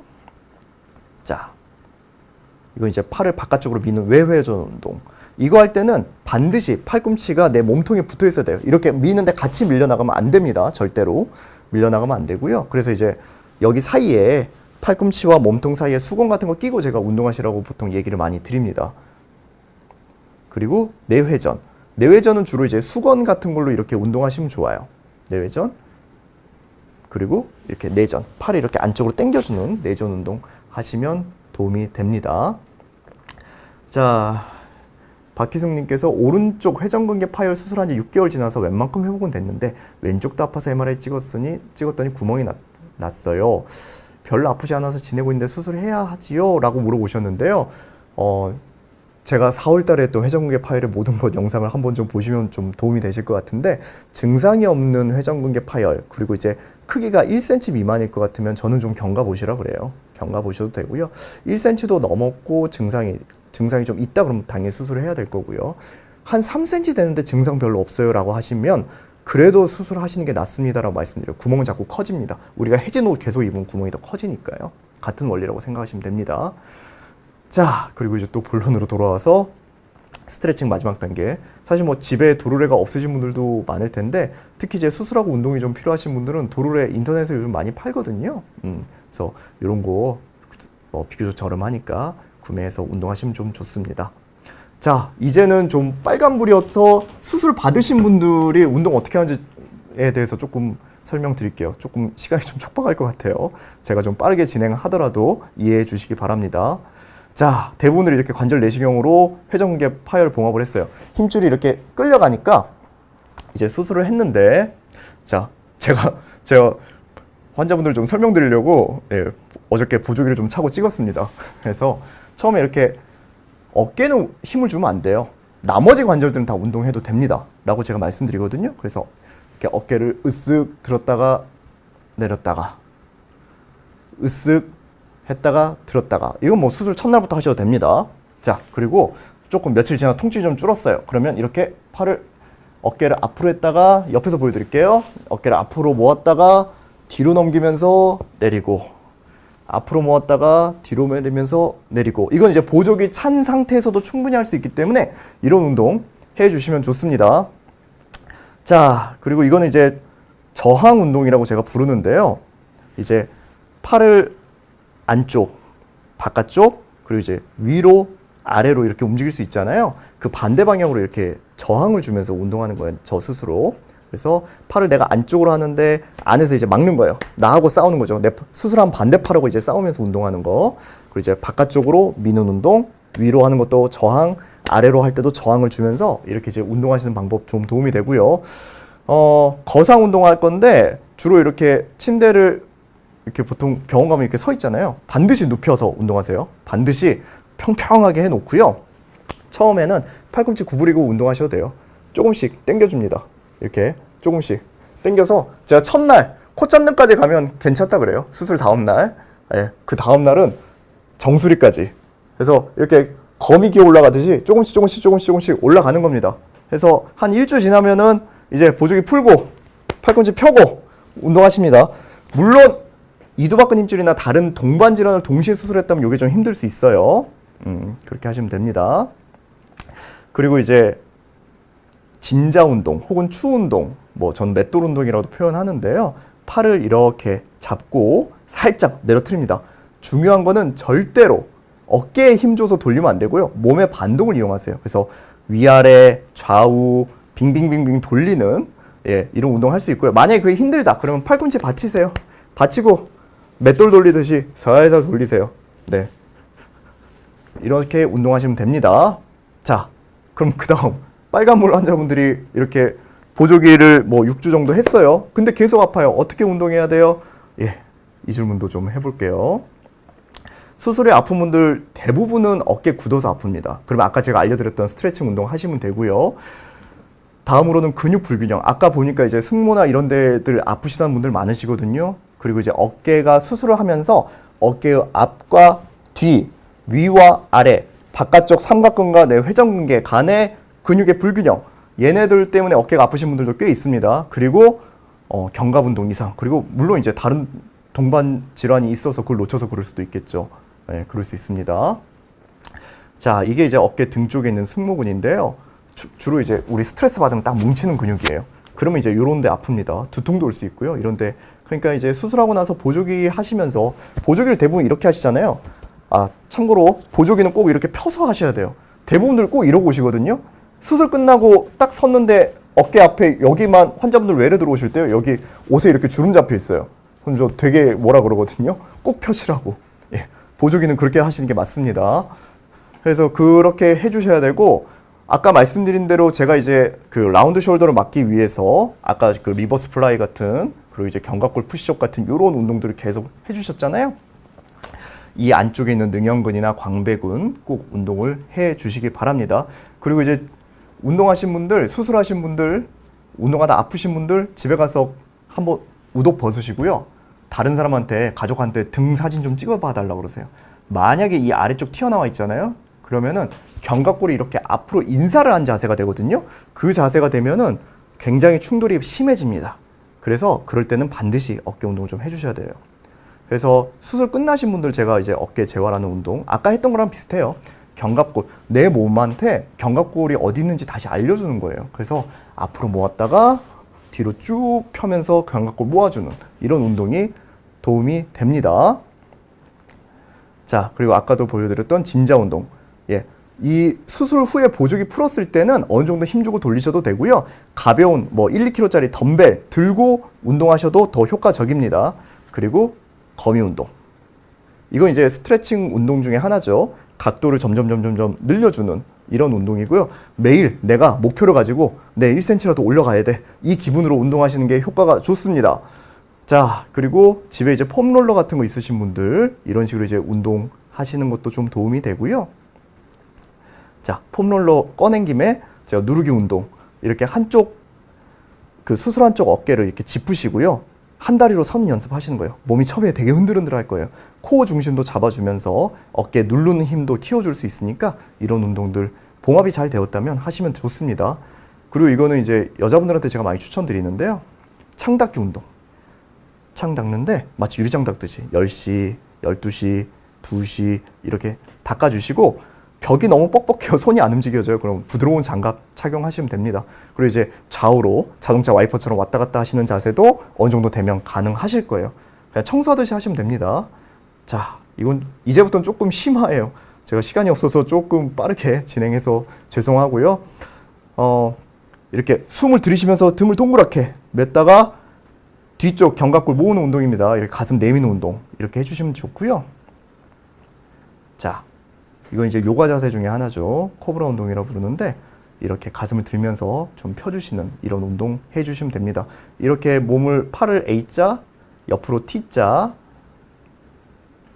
자, 이거 이제 팔을 바깥쪽으로 미는 외회전 운동. 이거 할 때는 반드시 팔꿈치가 내 몸통에 붙어 있어야 돼요. 이렇게 미는데 같이 밀려나가면 안 됩니다. 절대로 밀려나가면 안 되고요. 그래서 이제 여기 사이에 팔꿈치와 몸통 사이에 수건 같은 거 끼고 제가 운동하시라고 보통 얘기를 많이 드립니다. 그리고 내회전. 내회전은 주로 이제 수건 같은 걸로 이렇게 운동하시면 좋아요. 내회전. 그리고 이렇게 내전. 팔을 이렇게 안쪽으로 당겨주는 내전 운동 하시면 도움이 됩니다. 자, 박희숙님께서 오른쪽 회전근개 파열 수술한 지 6개월 지나서 웬만큼 회복은 됐는데 왼쪽도 아파서 MRI 찍었더니 구멍이 났어요. 별로 아프지 않아서 지내고 있는데 수술해야 하지요? 라고 물어보셨는데요. 제가 4월 달에 또 회전근개 파열의 모든 것 영상을 한번 좀 보시면 좀 도움이 되실 것 같은데, 증상이 없는 회전근개 파열, 그리고 이제 크기가 1cm 미만일 것 같으면 저는 좀 경과 보시라 그래요. 경과 보셔도 되고요. 1cm도 넘었고 증상이 좀 있다 그러면 당연히 수술을 해야 될 거고요. 한 3cm 되는데 증상 별로 없어요 라고 하시면 그래도 수술하시는 게 낫습니다라고 말씀드려요. 구멍은 자꾸 커집니다. 우리가 해진 옷 계속 입으면 구멍이 더 커지니까요. 같은 원리라고 생각하시면 됩니다. 자, 그리고 이제 또 본론으로 돌아와서 스트레칭 마지막 단계. 사실 뭐 집에 도르래가 없으신 분들도 많을 텐데, 특히 이제 수술하고 운동이 좀 필요하신 분들은 도르래 인터넷에 요즘 많이 팔거든요. 그래서 이런 거 비교적 저렴하니까 구매해서 운동하시면 좀 좋습니다. 자, 이제는 좀 빨간불이어서 수술 받으신 분들이 운동 어떻게 하는지에 대해서 조금 설명드릴게요. 조금 시간이 좀 촉박할 것 같아요. 제가 좀 빠르게 진행하더라도 이해해 주시기 바랍니다. 자, 대부분들이 이렇게 관절 내시경으로 회전근개 파열 봉합을 했어요. 힘줄이 이렇게 끌려가니까 이제 수술을 했는데, 자, 제가 환자분들 좀 설명드리려고 어저께 보조기를 좀 차고 찍었습니다. 그래서 처음에 이렇게 어깨는 힘을 주면 안 돼요. 나머지 관절들은 다 운동해도 됩니다. 라고 제가 말씀드리거든요. 그래서 이렇게 어깨를 으쓱 들었다가 내렸다가 으쓱 했다가 들었다가, 이건 뭐 수술 첫날부터 하셔도 됩니다. 자, 그리고 조금 며칠 지나 통증이 좀 줄었어요. 그러면 이렇게 어깨를 앞으로 했다가, 옆에서 보여드릴게요. 어깨를 앞으로 모았다가 뒤로 넘기면서 내리고, 앞으로 모았다가 뒤로 내리면서 내리고. 이건 이제 보조기 찬 상태에서도 충분히 할 수 있기 때문에 이런 운동 해주시면 좋습니다. 자, 그리고 이거는 이제 저항 운동이라고 제가 부르는데요. 이제 팔을 안쪽, 바깥쪽, 그리고 이제 위로, 아래로 이렇게 움직일 수 있잖아요. 그 반대 방향으로 이렇게 저항을 주면서 운동하는 거예요. 저 스스로. 그래서 팔을 내가 안쪽으로 하는데 안에서 이제 막는 거예요. 나하고 싸우는 거죠. 내 수술한 반대팔하고 이제 싸우면서 운동하는 거. 그리고 이제 바깥쪽으로 미는 운동, 위로 하는 것도 저항, 아래로 할 때도 저항을 주면서 이렇게 이제 운동하시는 방법 좀 도움이 되고요. 거상 운동할 건데 주로 이렇게 침대를 이렇게 보통 병원 가면 이렇게 서 있잖아요. 반드시 눕혀서 운동하세요. 반드시 평평하게 해놓고요. 처음에는 팔꿈치 구부리고 운동하셔도 돼요. 조금씩 당겨줍니다. 이렇게 조금씩 당겨서, 제가 첫날 콧잔등까지 가면 괜찮다 그래요. 수술 다음날. 그 다음날은 정수리까지. 그래서 이렇게 거미기 올라가듯이 조금씩 올라가는 겁니다. 그래서 한 일주 지나면은 이제 보조기 풀고 팔꿈치 펴고 운동하십니다. 물론 이두박근 힘줄이나 다른 동반 질환을 동시에 수술했다면 이게 좀 힘들 수 있어요. 그렇게 하시면 됩니다. 그리고 이제 진자 운동 혹은 추 운동, 뭐 전 맷돌 운동이라고 표현하는데요. 팔을 이렇게 잡고 살짝 내려트립니다. 중요한 거는 절대로 어깨에 힘 줘서 돌리면 안 되고요. 몸의 반동을 이용하세요. 그래서 위아래, 좌우, 빙빙빙빙 돌리는 이런 운동 할 수 있고요. 만약에 그게 힘들다 그러면 팔꿈치 받치세요. 받치고 맷돌 돌리듯이 살살 돌리세요. 네, 이렇게 운동하시면 됩니다. 자, 그럼 그 다음 빨간물 환자분들이 이렇게 보조기를 뭐 6주 정도 했어요. 근데 계속 아파요. 어떻게 운동해야 돼요? 예, 이 질문도 좀 해볼게요. 수술에 아픈 분들 대부분은 어깨 굳어서 아픕니다. 그러면 아까 제가 알려드렸던 스트레칭 운동 하시면 되고요. 다음으로는 근육 불균형. 아까 보니까 이제 승모나 이런 데들 아프시다는 분들 많으시거든요. 그리고 이제 어깨가 수술을 하면서 어깨의 앞과 뒤, 위와 아래, 바깥쪽 삼각근과 내 회전근개 간의 근육의 불균형. 얘네들 때문에 어깨가 아프신 분들도 꽤 있습니다. 그리고 견갑 운동 이상. 그리고 물론 이제 다른 동반 질환이 있어서 그걸 놓쳐서 그럴 수도 있겠죠. 네, 그럴 수 있습니다. 자, 이게 이제 어깨 등 쪽에 있는 승모근인데요. 주로 이제 우리 스트레스 받으면 딱 뭉치는 근육이에요. 그러면 이제 요런 데 아픕니다. 두통도 올 수 있고요. 이런 데. 그러니까 이제 수술하고 나서 보조기 하시면서 보조기를 대부분 이렇게 하시잖아요. 아, 참고로 보조기는 꼭 이렇게 펴서 하셔야 돼요. 대부분들 꼭 이러고 오시거든요. 수술 끝나고 딱 섰는데 어깨 앞에 여기만 환자분들 외래 들어오실 때요. 여기 옷에 이렇게 주름 잡혀 있어요. 그럼 저 되게 뭐라 그러거든요. 꼭 펴시라고. 예, 보조기는 그렇게 하시는 게 맞습니다. 그래서 그렇게 해주셔야 되고, 아까 말씀드린 대로 제가 이제 그 라운드 숄더를 막기 위해서 아까 그 리버스 플라이 같은, 그리고 이제 견갑골 푸시업 같은 이런 운동들을 계속 해주셨잖아요. 이 안쪽에 있는 능형근이나 광배근 꼭 운동을 해 주시기 바랍니다. 그리고 이제 운동하신 분들, 수술하신 분들, 운동하다 아프신 분들 집에 가서 한번 우도 벗으시고요. 다른 사람한테, 가족한테 등 사진 좀 찍어봐 달라고 그러세요. 만약에 이 아래쪽 튀어나와 있잖아요. 그러면은 견갑골이 이렇게 앞으로 인사를 한 자세가 되거든요. 그 자세가 되면은 굉장히 충돌이 심해집니다. 그래서 그럴 때는 반드시 어깨 운동을 좀 해주셔야 돼요. 그래서 수술 끝나신 분들 제가 이제 어깨 재활하는 운동, 아까 했던 거랑 비슷해요. 견갑골, 내 몸한테 견갑골이 어디 있는지 다시 알려주는 거예요. 그래서 앞으로 모았다가 뒤로 쭉 펴면서 견갑골 모아주는 이런 운동이 도움이 됩니다. 자, 그리고 아까도 보여드렸던 진자 운동. 예, 이 수술 후에 보조기 풀었을 때는 어느 정도 힘주고 돌리셔도 되고요. 가벼운 뭐 1, 2kg짜리 덤벨 들고 운동하셔도 더 효과적입니다. 그리고 거미 운동. 이건 이제 스트레칭 운동 중에 하나죠. 각도를 점점 늘려주는 이런 운동이고요. 매일 내가 목표를 가지고 내 1cm라도 올라가야 돼. 이 기분으로 운동하시는 게 효과가 좋습니다. 자, 그리고 집에 이제 폼롤러 같은 거 있으신 분들 이런 식으로 이제 운동하시는 것도 좀 도움이 되고요. 자, 폼롤러 꺼낸 김에 제가 누르기 운동. 이렇게 한쪽, 그 수술한 쪽 어깨를 이렇게 짚으시고요. 한 다리로 선 연습하시는 거예요. 몸이 처음에 되게 흔들흔들 할 거예요. 코어 중심도 잡아주면서 어깨 누르는 힘도 키워줄 수 있으니까 이런 운동들 봉합이 잘 되었다면 하시면 좋습니다. 그리고 이거는 이제 여자분들한테 제가 많이 추천드리는데요. 창 닦기 운동. 창 닦는데 마치 유리창 닦듯이 10시, 12시, 2시 이렇게 닦아주시고 벽이 너무 뻑뻑해요. 손이 안 움직여져요. 그럼 부드러운 장갑 착용하시면 됩니다. 그리고 이제 좌우로 자동차 와이퍼처럼 왔다 갔다 하시는 자세도 어느 정도 되면 가능하실 거예요. 그냥 청소하듯이 하시면 됩니다. 자, 이건 이제부터는 조금 심화해요. 제가 시간이 없어서 조금 빠르게 진행해서 죄송하고요. 이렇게 숨을 들이쉬면서 등을 동그랗게 맸다가 뒤쪽 견갑골 모으는 운동입니다. 이렇게 가슴 내미는 운동 이렇게 해주시면 좋고요. 자, 이건 이제 요가 자세 중에 하나죠. 코브라 운동이라고 부르는데 이렇게 가슴을 들면서 좀 펴주시는 이런 운동 해주시면 됩니다. 이렇게 몸을 팔을 A자, 옆으로 T자,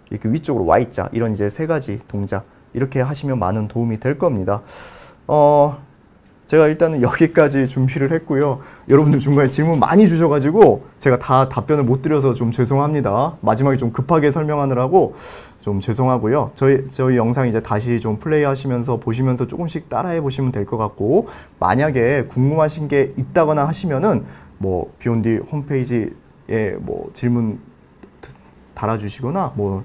이렇게 위쪽으로 Y자 이런 이제 세 가지 동작 이렇게 하시면 많은 도움이 될 겁니다. 제가 일단은 여기까지 준비를 했고요. 여러분들 중간에 질문 많이 주셔가지고 제가 다 답변을 못 드려서 좀 죄송합니다. 마지막에 좀 급하게 설명하느라고 좀 죄송하고요. 저희 영상 이제 다시 좀 플레이 하시면서 보시면서 조금씩 따라해 보시면 될 것 같고, 만약에 궁금하신 게 있다거나 하시면은 뭐 비욘디 홈페이지에 뭐 질문 달아주시거나 뭐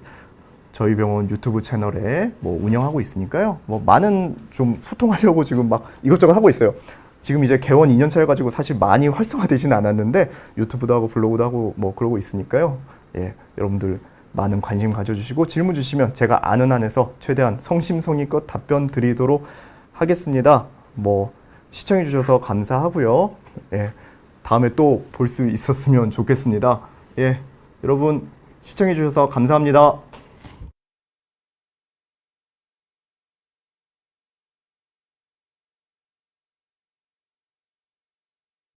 저희 병원 유튜브 채널에 뭐 운영하고 있으니까요. 뭐 많은 좀 소통하려고 지금 막 이것저것 하고 있어요. 지금 이제 개원 2년차여 가지고 사실 많이 활성화되지는 않았는데 유튜브도 하고 블로그도 하고 뭐 그러고 있으니까요. 예, 여러분들 많은 관심 가져주시고 질문 주시면 제가 아는 한에서 최대한 성심성의껏 답변 드리도록 하겠습니다. 뭐 시청해 주셔서 감사하고요. 예, 다음에 또 볼 수 있었으면 좋겠습니다. 예, 여러분 시청해 주셔서 감사합니다.